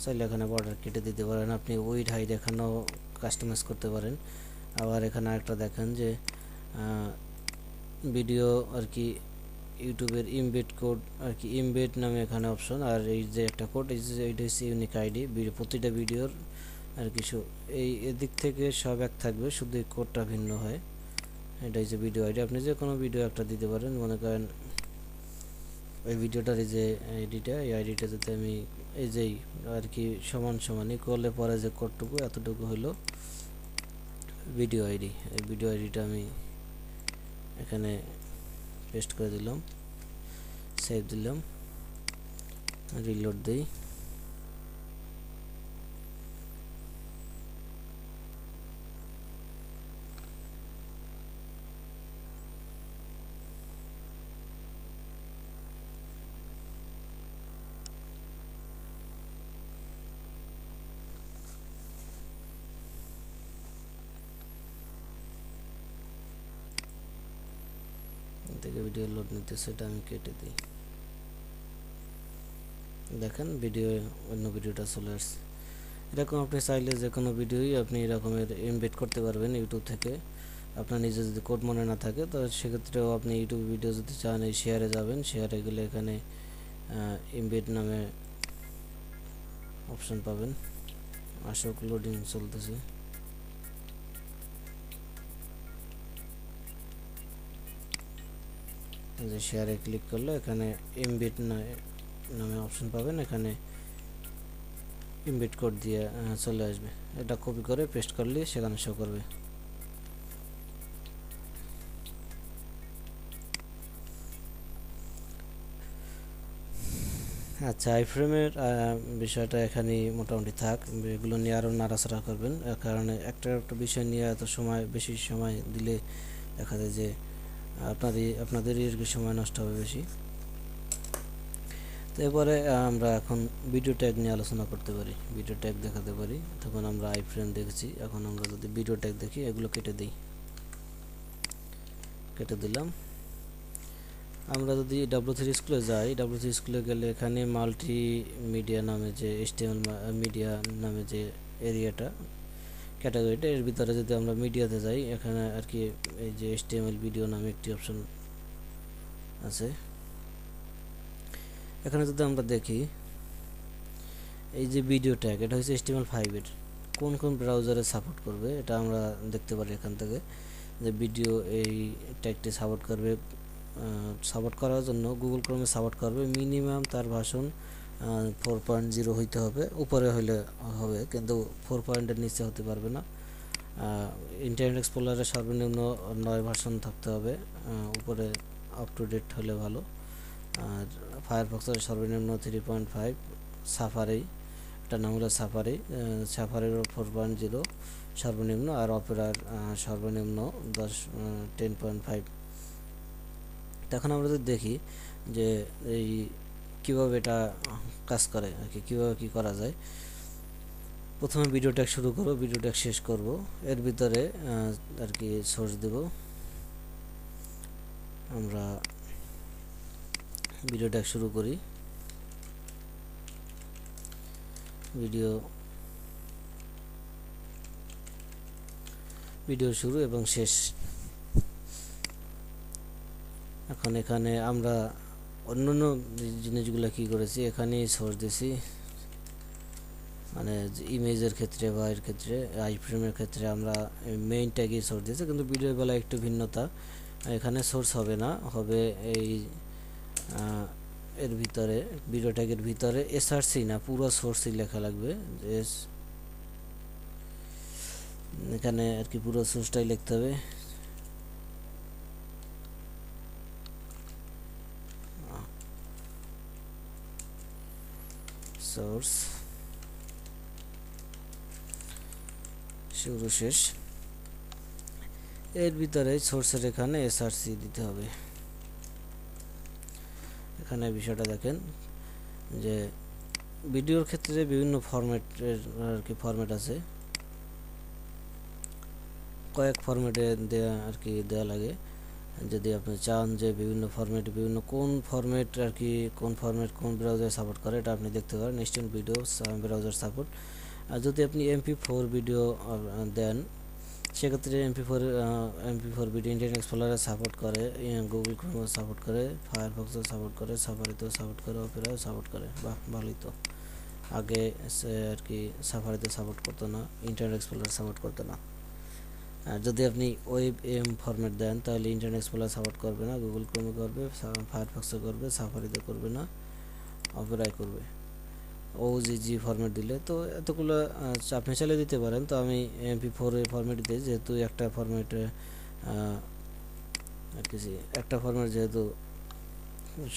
চাইলে এখানে বর্ডার কেটে দিতে পারেন। আপনি উইড হাইট এখানেও কাস্টমাইজ করতে পারেন। আবার এখানে একটা দেখেন যে ভিডিও আর কি ইউটিউবের ইমবেড কোড আর কি ইমবেড নামে এখানে অপশন, আর এই যে একটা কোড এইটা হচ্ছে ইউনিক আইডি, প্রতিটা ভিডিওর আর কিছু এই এদিক থেকে সব এক থাকবে, শুধু এই কোডটা ভিন্ন হয়। এটা হচ্ছে ভিডিও আইডি, আপনি যে কোনো ভিডিও একটা দিতে পারেন। মনে করেন এই ভিডিওটার এই যে আইডিটা, এই আইডিটা যদি আমি এই যেই আর কি সমানই করলে পরে যে কোডটুকু এতটুকু হলো ভিডিও আইডি। এই ভিডিও আইডিটা আমি এখানে পেস্ট করে দিলাম, সেভ দিলাম, রিলোড দিই। থেকে ভিডিও লোড নিতে, সেটা আমি কেটে দিই। দেখেন ভিডিও অন্য ভিডিওটা চলে আসছে। এরকম আপনি চাইলে যে কোনো ভিডিওই আপনি এরকমের এমবেড করতে পারবেন ইউটিউব থেকে। আপনার নিজে যদি কোড মনে না থাকে তো সেক্ষেত্রেও আপনি ইউটিউব ভিডিও যদি চান এই শেয়ারে যাবেন, শেয়ারে গেলে এখানে এমবেড নামে অপশন পাবেন। আসক লোডিং চলতেছে। যে শেয়ারে ক্লিক করলে এখানে এমবেড নামে অপশন পাবেন, এখানে এমবেড কোড দিয়ে চলে আসবে। এটা কপি করে পেস্ট করলে সেখানে শো করবে। আচ্ছা, আইফ্রেমের বিষয়টা এখানেই মোটামুটি থাক। এগুলো নিয়ে আরও নাড়াচাড়া করবেন, কারণ একটা বিষয় নিয়ে এত বেশি সময় দিলে দেখা যায় যে আপনাদেরই আর কি সময় নষ্ট হবে বেশি। তো এরপরে আমরা এখন ভিডিও ট্যাগ নিয়ে আলোচনা করতে পারি, ভিডিও ট্যাগ দেখাতে পারি। তখন আমরা আইফ্রেম দেখেছি, এখন আমরা যদি ভিডিও ট্যাগ দেখি, এগুলো কেটে দিলাম। আমরা যদি W3 স্কুলে যাই, W3 স্কুলে গেলে এখানে মাল্টিমিডিয়া নামে যে HTML মিডিয়া নামে যে এরিয়াটা ক্যাটাগরিটা, এর ভিতরে যদি আমরা মিডিয়াতে যাই, এখানে আর কি এই যে HTML ভিডিও নামে একটি অপশন আছে। এখানে যদি আমরা দেখি এই যে ভিডিও ট্যাগ, এটা হচ্ছে HTML5 এর কোন কোন ব্রাউজারে সাপোর্ট করবে এটা আমরা দেখতে পারি এখান থেকে। যে ভিডিও এই ট্যাগটি সাপোর্ট করার জন্য গুগল ক্রোমে সাপোর্ট করবে, মিনিমাম তার ভার্সন 4.0 হইতে হবে, উপরে হলে হবে, কিন্তু 4 নিচে হতে পারবে না। ইন্টারনেট এক্সপ্লোরারে সর্বনিম্ন 9 ভার্সন থাকতে হবে, উপরে আপ টু ডেট হলে ভালো। আর ফায়ারফক্সের সর্বনিম্ন 3.5, সাফারি এটার নাম হলো সাফারির 4.0 সর্বনিম্ন, আর অপেরার সর্বনিম্ন 10.5। তখন আমরা যদি দেখি যে এই কিভাবে এটা কাজ করে আর কি, কীভাবে কী করা যায়। প্রথমে ভিডিও ট্যাগ শুরু করব, ভিডিও ট্যাগ শেষ করব, এর ভিতরে আর কি সোর্স দেব। আমরা ভিডিও ট্যাগ শুরু করি, ভিডিও শুরু এবং শেষ। এখন এখানে আমরা অন্যান্য জিনিসগুলো কি করেছি, এখানেই সোর্স দিছি, মানে ইমেজের ক্ষেত্রে বা এর ক্ষেত্রে আইফ্রেমের ক্ষেত্রে আমরা মেইন ট্যাগই সোর্স দিয়েছি, কিন্তু ভিডিওর বেলায় একটু ভিন্নতা। এখানে সোর্স হবে না, হবে এই এর ভিতরে ভিডিও ট্যাগের ভিতরে এসআরসি না পুরো সোর্সই লেখা লাগবে। এখানে আর কি পুরো সোর্সটাই লিখতে হবে। সোর্স শুরু শেষ, এর ভিতরে সোর্সের এখানে এসআরসি দিতে হবে। এখানে বিষয়টা দেখেন যে ভিডিওর ক্ষেত্রে বিভিন্ন ফরম্যাটের আর কি ফরম্যাট আছে, কয়েক ফরম্যাটে দেয়া আর কি দেওয়া লাগে। যদি আপনি চান যে বিভিন্ন ফরম্যাট কোন ফরম্যাট আর কি কোন ব্রাউজার সাপোর্ট করে এটা আপনি দেখতে পারেন, স্টুডেন্ট ভিডিও ব্রাউজার সাপোর্ট। আর যদি আপনি MP4 ভিডিও দেন সেক্ষেত্রে MP4 video internet explorer support করে, গুগল ক্রোম সাপোর্ট করে, ফায়ারফক্সও সাপোর্ট করে, সাফারিতেও সাপোর্ট করে, অপেরাও সাপোর্ট করে। বাহ, ভালোই তো। আগে আর কি সাফারিতে সাপোর্ট করতো না, ইন্টারনেট এক্সপ্লোরার সাপোর্ট করতো না। আর যদি আপনি ওয়েব ফরম্যাট দেন তাহলে ইন্টারনেট এক্সপ্লোরার সাপোর্ট করবে না, গুগল ক্রোমে করবে, ফায়ারফক্সে করবে, সাফারিতে করবে না, অপেরায় করবে। OGG ফরম্যাট দিলে তো এতগুলো আপনি চালিয়ে দিতে পারেন। তো আমি MP4 ফরম্যাট দিই, যেহেতু একটা ফরম্যাটে আর কি একটা ফরম্যাট যেহেতু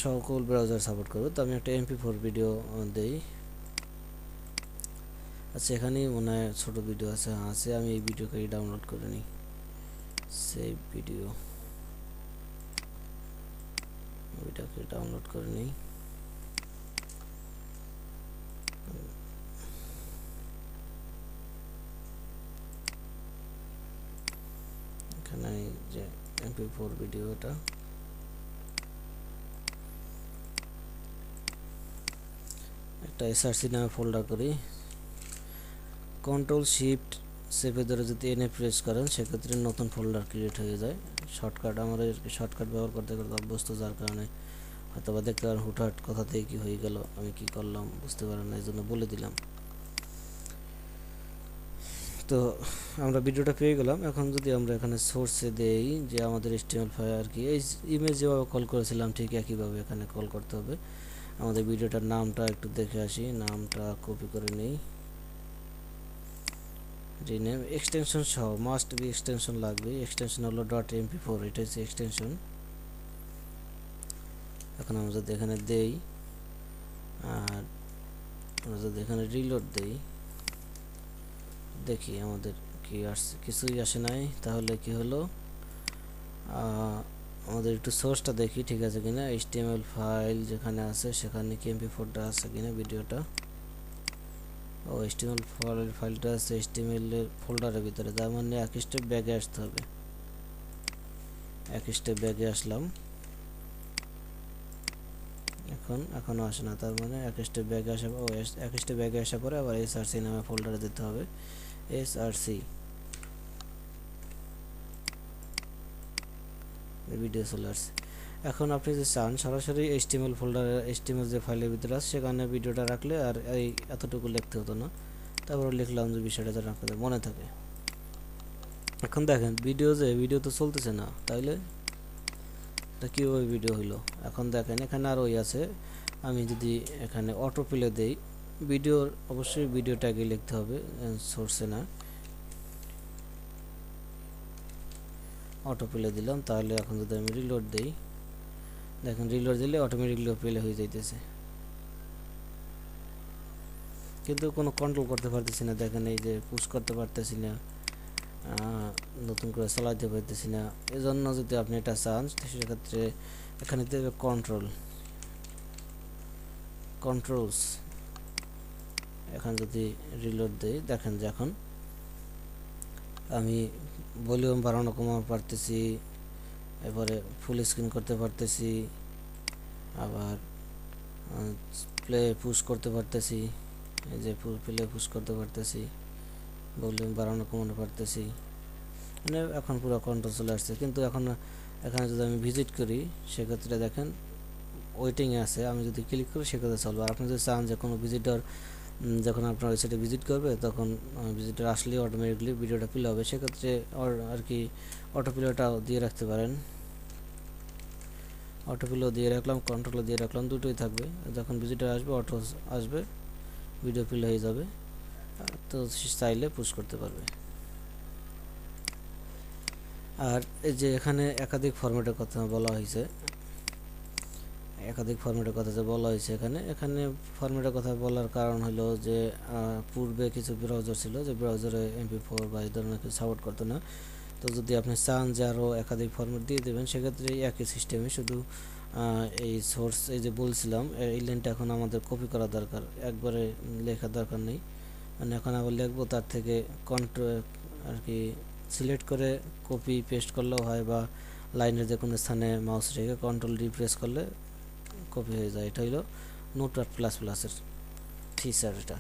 সকল ব্রাউজার সাপোর্ট করবে, তো আমি একটা MP4 ভিডিও দেই। আচ্ছা, এখানেই মনে হয় ছোটো ভিডিও আছে, আমি এই ভিডিওকে ডাউনলোড করে নিই। সেভ ভিডিও, ওইটাকে ডাউনলোড করে নিই। এখানে যে MP4 ভিডিওটা, একটা SRC নামে ফোল্ডার করি, Ctrl+Shift+C ধরে যদি এনে প্রেস করেন সেক্ষেত্রে নতুন ফোল্ডার ক্রিয়েট হয়ে যায়। শর্টকাট আমরা শর্টকাট ব্যবহার করতে করতে অভ্যস্ত, যার কারণে হয়তো বা দেখতে পারেন হুটহাট কথাতেই কি হয়ে গেল, আমি কি করলাম বুঝতে পারেন না, এই জন্য বলে দিলাম। তো আমরা ভিডিওটা পেয়ে গেলাম। এখন যদি আমরা এখানে সোর্সে দেই যে আমাদের HTML ফাইল আর কি এই ইমেজ যেভাবে কল করেছিলাম ঠিক একইভাবে এখানে কল করতে হবে। আমাদের ভিডিওটার নামটা একটু দেখে আসি, নামটা কপি করে নেই, রিনেম, এক্সটেনশন সহ মাস্ট বি এক্সটেনশন লাগবে। এক্সটেনশন হলো .mp4, এটা হচ্ছে এক্সটেনশন। এখন আমরা যদি এখানে দেই আর আমরা যদি এখানে রিলোড দেই, দেখি আমাদের কি আসছে, কিছুই আসে নাই। তাহলে কি হলো, আমাদের একটু সোর্সটা দেখি ঠিক আছে কিনা, HTML ফাইল যেখানে আছে সেখানে কি MP4টা আছে কিনা ভিডিওটা। ও HTML ফাইলটা আছে HTML এর ফোল্ডারের ভিতরে, তার মানে এক স্টেপ ব্যাগে আসতে হবে। এক স্টেপ ব্যাগে আসলাম, এখনো আসে না, তার মানে এক স্টেপ ব্যাগে আসা এক স্টেপ ব্যাগে আসার পরে আবার SRC নামে ফোল্ডারে দিতে হবে। SRC ভিডিও চলে আসছে। এখন আপনি যদি চান সরাসরি HTML ফোল্ডারে HTML যে ফাইলের ভিতরে আছে সেখানে ভিডিওটা রাখলে আর এই এতটুকু লিখতে হতো না। তারপরে লিখলাম যে বিষয়টা যেন আপনাদের মনে থাকে। এখন দেখেন ভিডিও তো চলতেছে না, তাইলে এটা কীভাবে ভিডিও হইলো। এখন দেখেন এখানে আর ওই আছে, আমি যদি এখানে অটো প্লে দেই, অবশ্যই ভিডিও ট্যাগে লিখতে হবে, সোর্সে না। অটো প্লে দিলাম, তাহলে এখন যদি আমি রিলোড দেই, দেখেন রিলোড দিলে অটোমেটিকলি প্লে হয়ে যাইতেছে, কিন্তু কোনো কন্ট্রোল করতে পারতেছি না। দেখেন এই যে পুশ করতে পারতেছি না, নতুন করে চালাতে পারতেছি না। এজন্য যদি আপনি এটা চান সেক্ষেত্রে এখানে দেবে কন্ট্রোল, কন্ট্রোলস, এখন যদি রিলোড দেই দেখেন যে এখন আমি ভলিউম বাড়ানো কমানো পারতেছি, এবারে ফুল স্ক্রিন করতে পারতেছি, আবার প্লে পুশ করতে পারতেছি, এই যে প্লে পুশ করতে পারতেছি, ভলিউম বাড়ানো কমানো পারতেছি, মানে এখন পুরো কন্ট্রোল চলে আসছে। কিন্তু এখন এখানে যদি আমি ভিজিট করি সেক্ষেত্রে দেখেন ওয়েটিংয়ে আছে, আমি যদি ক্লিক করি সেক্ষেত্রে চলবে। আর আপনি যদি চান যে কোনো ভিজিটর যখন আপনার ওয়েবসাইটে ভিজিট করবে তখন ভিজিটর আসলেই অটোমেটিকলি ভিডিওটা প্লে হবে, সেক্ষেত্রে আর কি অটো প্লেটাও দিয়ে রাখতে পারেন। অটো প্লেও দিয়ে রাখলাম, কন্ট্রোলও দিয়ে রাখলাম, দুটোই থাকবে। যখন ভিজিটর আসবে অটো আসবে, ভিডিও প্লে হয়ে যাবে, তো চাইলে পুশ করতে পারবে। আর এই যে এখানে একাধিক ফরম্যাটের কথা বলা হয়েছে, একাধিক ফরম্যাটের কথা যে বলা হয়েছে এখানে ফরম্যাটের কথা বলার কারণ হলো যে পূর্বে কিছু ব্রাউজার ছিল যে ব্রাউজারে MP4 বা এই ধরনের কিছু সাপোর্ট করতো না। তো যদি আপনি চান যে আরও একাধিক ফরম্যাট দিয়ে দেবেন সেক্ষেত্রে একই সিস্টেমে শুধু এই সোর্স এই যে বলছিলাম এই লাইনটা এখন আমাদের কপি করা দরকার, একবারে লেখার দরকার নেই। মানে এখন আবার লিখবো তার থেকে কন্ট্রোল আর কি সিলেক্ট করে কপি পেস্ট করলেও হয়, বা লাইনের যে কোনো স্থানে মাউস রেখে কন্ট্রোল প্রেস করলে কপি হয়ে যায়। এটা হলো নোটপ্যাড প্লাস প্লাসের ফিচার এটা।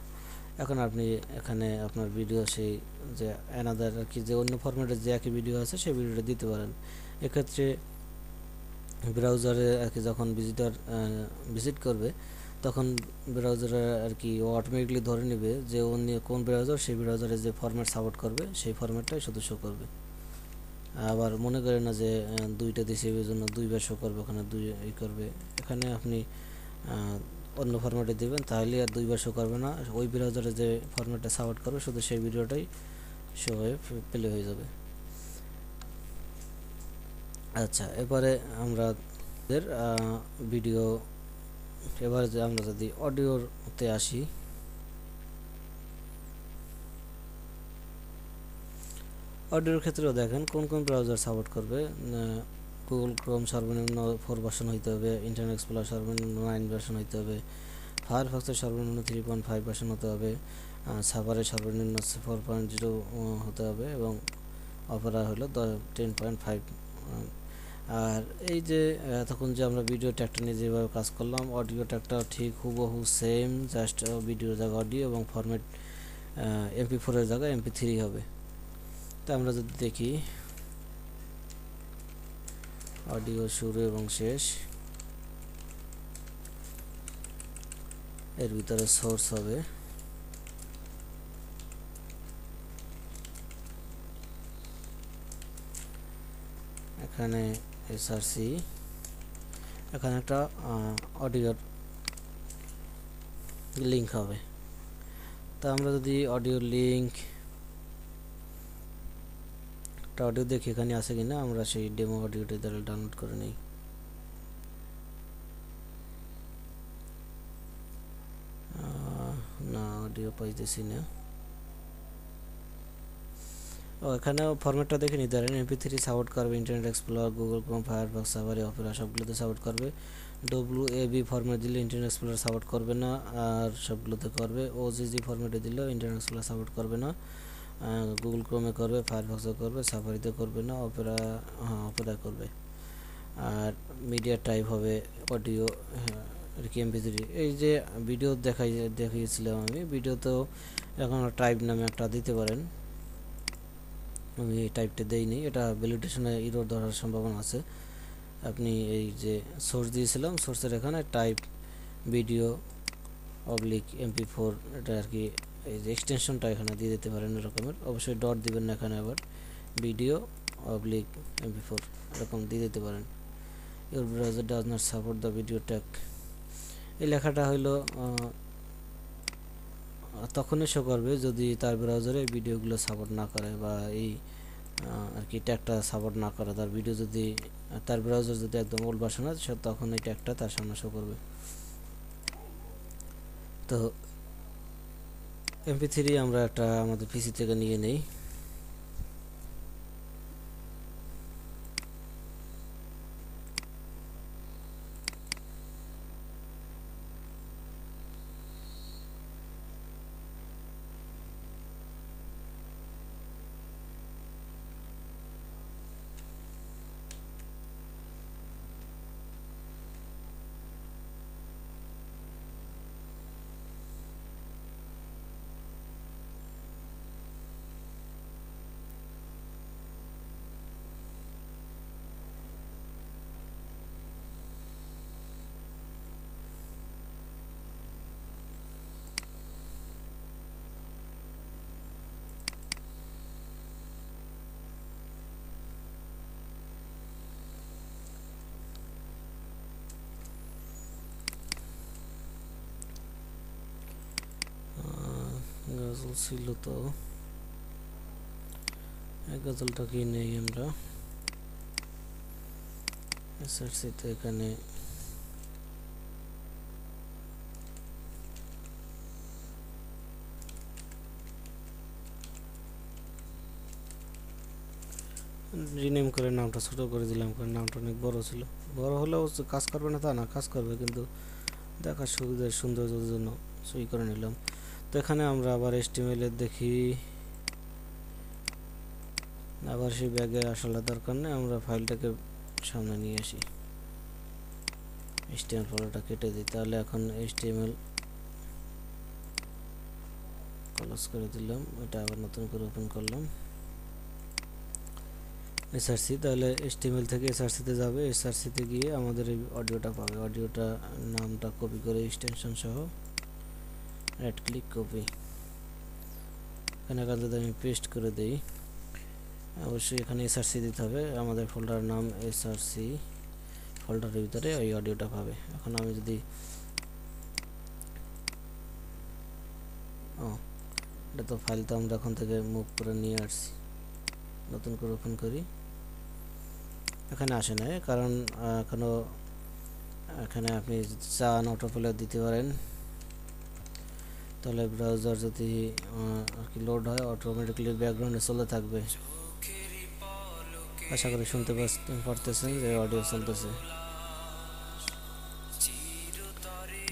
এখন আপনি এখানে আপনার ভিডিও সেই যে অ্যানাদার আর কি যে অন্য ফরম্যাটের যে একই ভিডিও আছে সেই ভিডিওটা দিতে পারেন। এক্ষেত্রে ব্রাউজারে আর কি যখন ভিজিটর ভিজিট করবে তখন ব্রাউজারে আর কি ও অটোমেটিকলি ধরে নেবে যে অন্য কোন ব্রাউজার, সেই ব্রাউজারে যে ফরম্যাট সাপোর্ট করবে সেই ফরম্যাটটাই শুধু শো করবে। আবার মনে করেন না যে দুইটা দেশে এই জন্য দুইবার শো করবে, ওখানে দুই এই করবে। এখানে আপনি অন্য ফরম্যাটে দেবেন তাহলে আর দুইবার শো করবে না, ওই ব্রাউজারে যে ফরম্যাটটা সাপোর্ট করবে শুধু সেই ভিডিওটাই শো হয়ে প্লে হয়ে যাবে। আচ্ছা, এবারে আমরা ভিডিও, এবারে আমরা যদি অডিওতে আসি, অডিওর ক্ষেত্রেও দেখেন কোন কোন ব্রাউজার সাপোর্ট করবে। গুগল ক্রোম সর্বনিম্ন 4 ভার্সন হইতে হবে, ইন্টারনেট এক্সপ্লোরার সর্বনিম্ন 9 ভার্সন হইতে হবে, ফায়ারফক্সের সর্বনিম্ন 3.5 ভার্সন হতে হবে, সাভারের সর্বনিম্ন 4.0 হতে হবে, এবং অপেরা হলো 10.5। আর এই যে তখন যে আমরা ভিডিও ট্যাগটা নিয়ে যেভাবে কাজ করলাম, অডিও ট্যাগটা ঠিক হুবহু সেম, জাস্ট ভিডিওর জায়গা অডিও এবং ফরম্যাট MP4 এর জায়গায় MP3 হবে। তো আমরা যদি দেখি অডিও শুরু এবং শেষ, এর ভিতরে সোর্স হবে, এখানে SRC, এখানে একটা অডিওর লিঙ্ক হবে। তো আমরা যদি অডিও লিঙ্ক অডিও দেখি এখানে আছে কিনা, আমরা সেই ডেমো অডিওটি দ্বারা ডাউনলোড করে নিই। না, অডিও পাইতেছি না। ও এখানে ফরম্যাটটা দেখে নিতে পারেন, MP3 সাপোর্ট করবে, internet explorer, Google Chrome, Firefox, safari, Opera সবগুলোতে সাপোর্ট করবে। WAV ফরম্যাট দিলে ইন্টারনেট এক্সপ্লোরার সাপোর্ট করবে না, আর সবগুলোতে করবে। OGG ফরম্যাটে দিলেও ইন্টারনেট এক্সপ্লোরার সাপোর্ট করবে না, গুগল ক্রোমে করবে, ফায়ারফক্সে করবে, সাফারিতে করবে না, অপেরা করবে। মিডিয়া টাইপ হবে অডিও আর কি MP3। এই যে ভিডিও দেখিয়েছিলাম আমি, ভিডিওতেও এখন টাইপ নামে একটা দিতে পারেন, আমি এই টাইপটা দেইনি, এটা ভ্যালিডেশনে ইরর ধরার সম্ভাবনা আছে। আপনি এই যে সোর্স দিয়েছিলাম, সোর্সের এখানে টাইপ ভিডিও /MP4 এটা আর কি এই যে এক্সটেনশনটা এখানে দিয়ে দিতে পারেন এরকমের, অবশ্যই ডট দিবেন না এখানে, আবার ভিডিও /MP4 এরকম দিয়ে দিতে পারেন। Your browser does not support the video tag, এই লেখাটা হইলো তখনই শো করবে যদি তার ব্রাউজারে ভিডিওগুলো সাপোর্ট না করে, বা এই আর কি ট্যাগটা সাপোর্ট না করে। তার ভিডিও যদি তার ব্রাউজার যদি একদম ওল্ড ভার্সন আছে তখন এই ট্যাগটা তার সামনে শো করবে। তো MP3 আমরা একটা আমাদের পিসি থেকে নিয়ে নেই, গজল ছিল তো, এই গজলটা কি নেই আমরা এসআরসিতে। এখানে রিনেম করে নামটা ছোট করে দিলাম, কারণ নামটা অনেক বড় ছিল। বড় হলেও কাজ করবে না তা না, কাজ করবে, কিন্তু দেখার সুবিধার সৌন্দর্যের জন্য সই করে নিলাম। তো এখানে আমরা আবার HTML এর দেখি, আবার সেই ব্যাগে আসার দরকার নেই, আমরা ফাইলটাকে সামনে নিয়ে আসি, HTML ফলাটা কেটে দিই। তাহলে এখন HTML ক্লোজ করে দিলাম, এটা আবার নতুন করে ওপেন করলাম এসআরসি। তাহলে HTML থেকে এসআরসিতে যাবে, এসআরসিতে গিয়ে আমাদের এই অডিওটা পাবে। অডিওটা নামটা কপি করে এক্সটেনশন সহ রাইট ক্লিক কপি, এখানে যদি আমি পেস্ট করে দিই, অবশ্যই এখানে এসআরসি দিতে হবে। আমাদের ফোল্ডার নাম এসআরসি, ফোল্ডারের ভিতরে ওই অডিওটা পাবে। এখন আমি যদি এটা তো ফাইল তো আমরা এখন থেকে মুভ করে নিয়ে আসছি, নতুন করে ওপেন করি, এখানে আসে না, কারণ এখনো এখানে আপনি চান অটো প্লে দিতে পারেন, তাহলে ব্রাউজার যদি আর কি লোড হয় অটোমেটিক্যালি ব্যাকগ্রাউন্ডে চলে থাকবে। আশা করি শুনতে পারতেছেন যে অডিও চলতেছে।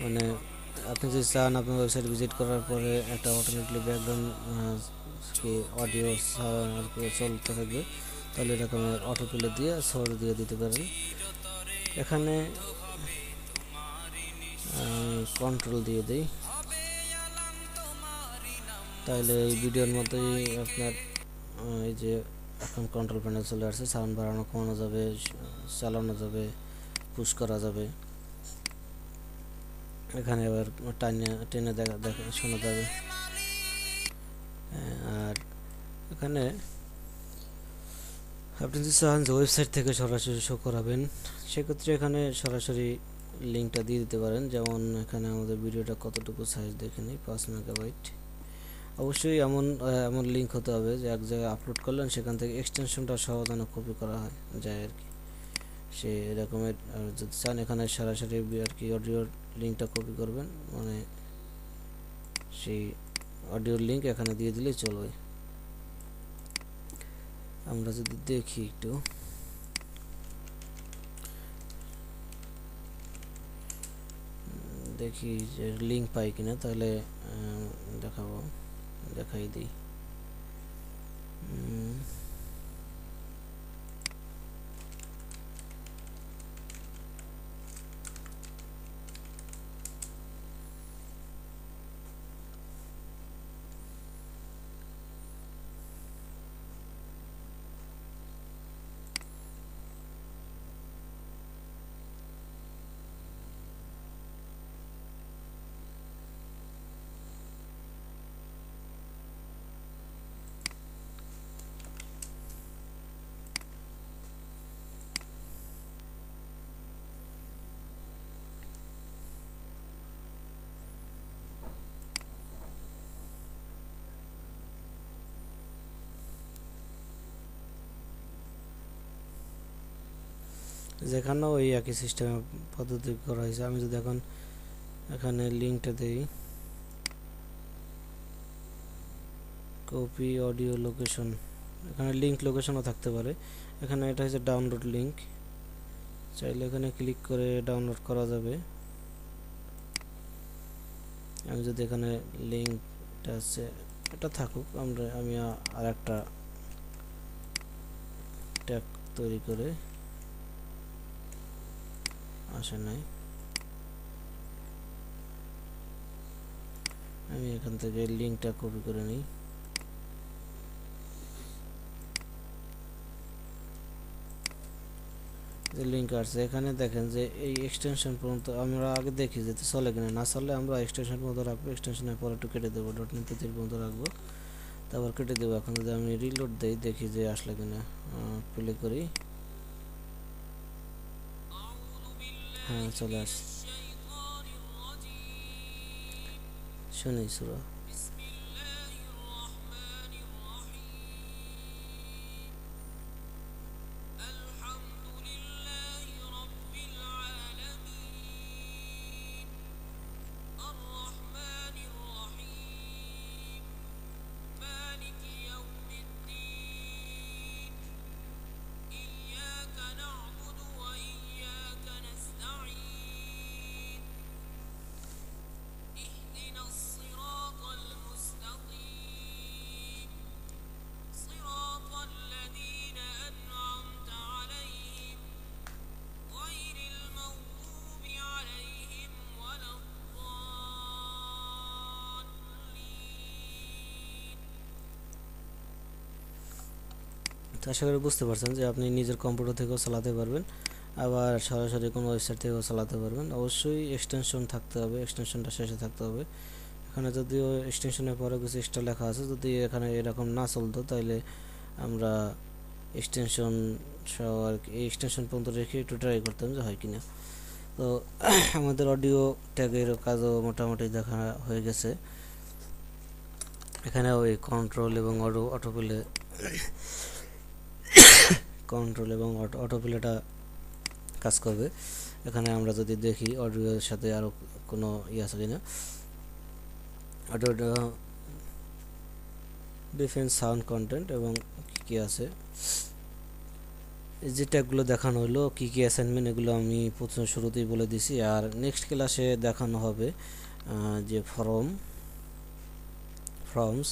মানে আপনি যদি চান আপনার ওয়েবসাইট ভিজিট করার পরে একটা অটোমেটিক্যালি ব্যাকগ্রাউন্ড কি অডিও আর কি চলতে থাকবে, তাহলে এরকম অটো প্লে দিয়ে সোর্স দিয়ে দিতে পারেন। এখানে কন্ট্রোল দিয়ে দিই, তাহলে এই ভিডিওর মতোই আপনার এই যে এখন কন্ট্রোল প্যানেল চলে আসছে, সাউন্ড বাড়ানো কমানো যাবে, চালানো যাবে, পুশ করা যাবে। এখানে আবার টেনে দেখা শোনা যাবে। আর এখানে আপনি যদি চান যে ওয়েবসাইট থেকে সরাসরি শো করাবেন, সেক্ষেত্রে এখানে সরাসরি লিঙ্কটা দিয়ে দিতে পারেন। যেমন এখানে আমাদের ভিডিওটা কতটুকু সাইজ দেখে নিই, 5 মেগাবাইট। অবশ্যই এমন লিঙ্ক হতে হবে যে এক জায়গায় আপলোড করলেন সেখান থেকে এক্সটেনশনটা সহ যেন কপি করা হয় যায় আর কি, সে এরকমের। আর যদি চান এখানে সরাসরি আর কি অডিওর লিঙ্কটা কপি করবেন, মানে সেই অডিওর লিঙ্ক এখানে দিয়ে দিলেই চলবে। আমরা যদি দেখি একটু, দেখি যে লিঙ্ক পাই কিনা, তাহলে দেখাই দিই। যেখানেও ওই একই সিস্টেম পদ্ধতি করা হয়েছে। আমি যদি এখন এখানে লিঙ্কটা দিই, কপি অডিও লোকেশন, এখানে লিঙ্ক লোকেশনও থাকতে পারে। এখানে এটা হচ্ছে ডাউনলোড লিঙ্ক, চাইলে এখানে ক্লিক করে ডাউনলোড করা যাবে। আমি যদি এখানে লিঙ্কটা আছে, এটা থাকুক, আমি আর একটা ট্যাগ তৈরি করে, আসে নাই, আমি এখান থেকে লিঙ্কটা কপি করে নিই। যে লিঙ্ক আসছে এখানে দেখেন যে এই এক্সটেনশন পর্যন্ত আমরা আগে দেখি যে চলে কিনা, না চললে আমরা এক্সটেনশন পর্যন্ত রাখবো, এক্সটেনশনের পর একটু কেটে দেবো, .NET পর্যন্ত রাখবো, তারপর কেটে দেবো। এখন যদি আমি রিলোড দেই, দেখি যে আসলে কিনা, প্লে করি, হ্যাঁ চলে আসছে। শুনি সূরা তো আশা করি বুঝতে পারছেন যে আপনি নিজের কম্পিউটার থেকেও চালাতে পারবেন, আবার সরাসরি কোনো ওয়েবসাইট থেকেও চালাতে পারবেন। অবশ্যই এক্সটেনশন থাকতে হবে, এক্সটেনশনটা শেষে থাকতে হবে। এখানে যদিও এক্সটেনশনের পরে কিছু এক্সট্রা লেখা আছে, যদি এখানে এরকম না চলতো তাহলে আমরা এক্সটেনশন সহ আর কি এই এক্সটেনশন পর্যন্ত রেখে একটু ট্রাই করতাম যে হয় কিনা। তো আমাদের অডিও ট্যাগের কাজও মোটামুটি দেখা হয়ে গেছে। এখানে ওই কন্ট্রোল এবং অটোপ্লেটা কাজ করবে। এখানে আমরা যদি দেখি অডিওর সাথে আরও কোনো আছে কিনা, অডিও ডিফেন্স সাউন্ড কন্টেন্ট এবং কী আছে, এই যে ট্যাগগুলো দেখানো হলো কী কী অ্যাসাইনমেন্ট, এগুলো আমি প্রথম শুরুতেই বলে দিছি। আর নেক্সট ক্লাসে দেখানো হবে যে ফর্মস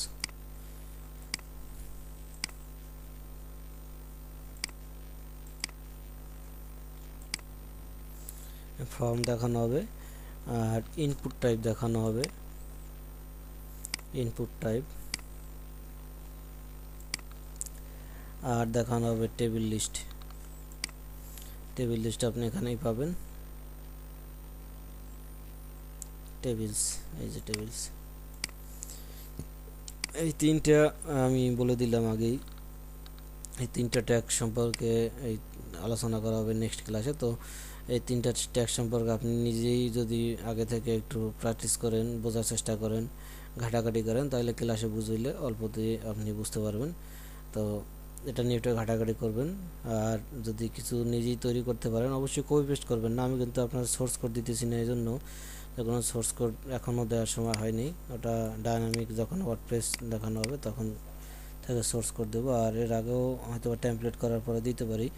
ফর্ম দেখানো হবে, আর ইনপুট টাইপ দেখানো হবে, ইনপুট টাইপ, আর দেখানো হবে টেবিল লিস্ট আপনি এখানেই পাবেন, টেবিলস, এই যে টেবিলস। এই তিনটা আমি বলে দিলাম আগেই, এই তিনটা ট্যাগ সম্পর্কে এই আলোচনা করা হবে নেক্সট ক্লাসে। তো এই তিনটা ট্যাগ সম্পর্কে আপনি নিজেই যদি আগে থেকে একটু প্র্যাকটিস করেন, বোঝার চেষ্টা করেন, ঘাটাঘাটি করেন, তাহলে ক্লাসে বুঝলে অল্পতেই আপনি বুঝতে পারবেন। তো এটা নিয়ে একটু ঘাটাঘাটি করবেন। আর যদি কিছু নিজেই তৈরি করতে পারেন, অবশ্যই কপি পেস্ট করবেন না। আমি কিন্তু আপনার সোর্স কোড দিতেছি না, এই জন্য যখন সোর্স কোড এখনও দেওয়ার সময় হয়নি, ওটা ডায়নামিক যখন ওয়ার্ডপ্রেস দেখানো হবে তখন থেকে সোর্স কোড দেবো। আর এর আগেও হয়তো টেমপ্লেট করার পরে দিতে পারি,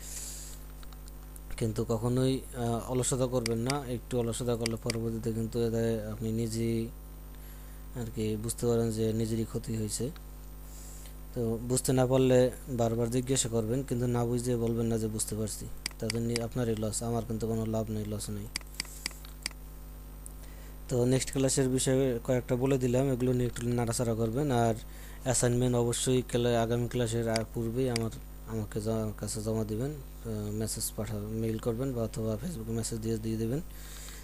কিন্তু কখনোই অলসতা করবেন না। একটু অলসতা করলে পরবর্তীতে কিন্তু এতে আপনি নিজেই আর কি বুঝতে পারেন যে নিজেরই ক্ষতি হয়েছে। তো বুঝতে না পারলে বারবার জিজ্ঞাসা করবেন, কিন্তু না বুঝতে বলবেন না যে বুঝতে পারছি, তাদের আপনারই লস, আমার কিন্তু কোনো লাভ নেই, লস নেই। তো নেক্সট ক্লাসের বিষয়ে কয়েকটা বলে দিলাম, এগুলো নিয়ে একটু নাড়াচাড়া করবেন। আর অ্যাসাইনমেন্ট অবশ্যই আগামী ক্লাসের পূর্বেই আমাকে কাছে জমা দিবেন, মেসেজ পাঠাবেন, মেইল করবেন বা অথবা ফেসবুকে মেসেজ দিয়ে দেবেন।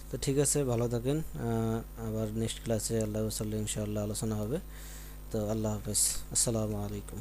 তো ঠিক আছে, ভালো থাকেন। আবার নেক্সট ক্লাসে আল্লাহ সাল্লাম ইনশাআল্লাহ আলোচনা হবে। তো আল্লাহ হাফেজ, আসসালামু আলাইকুম।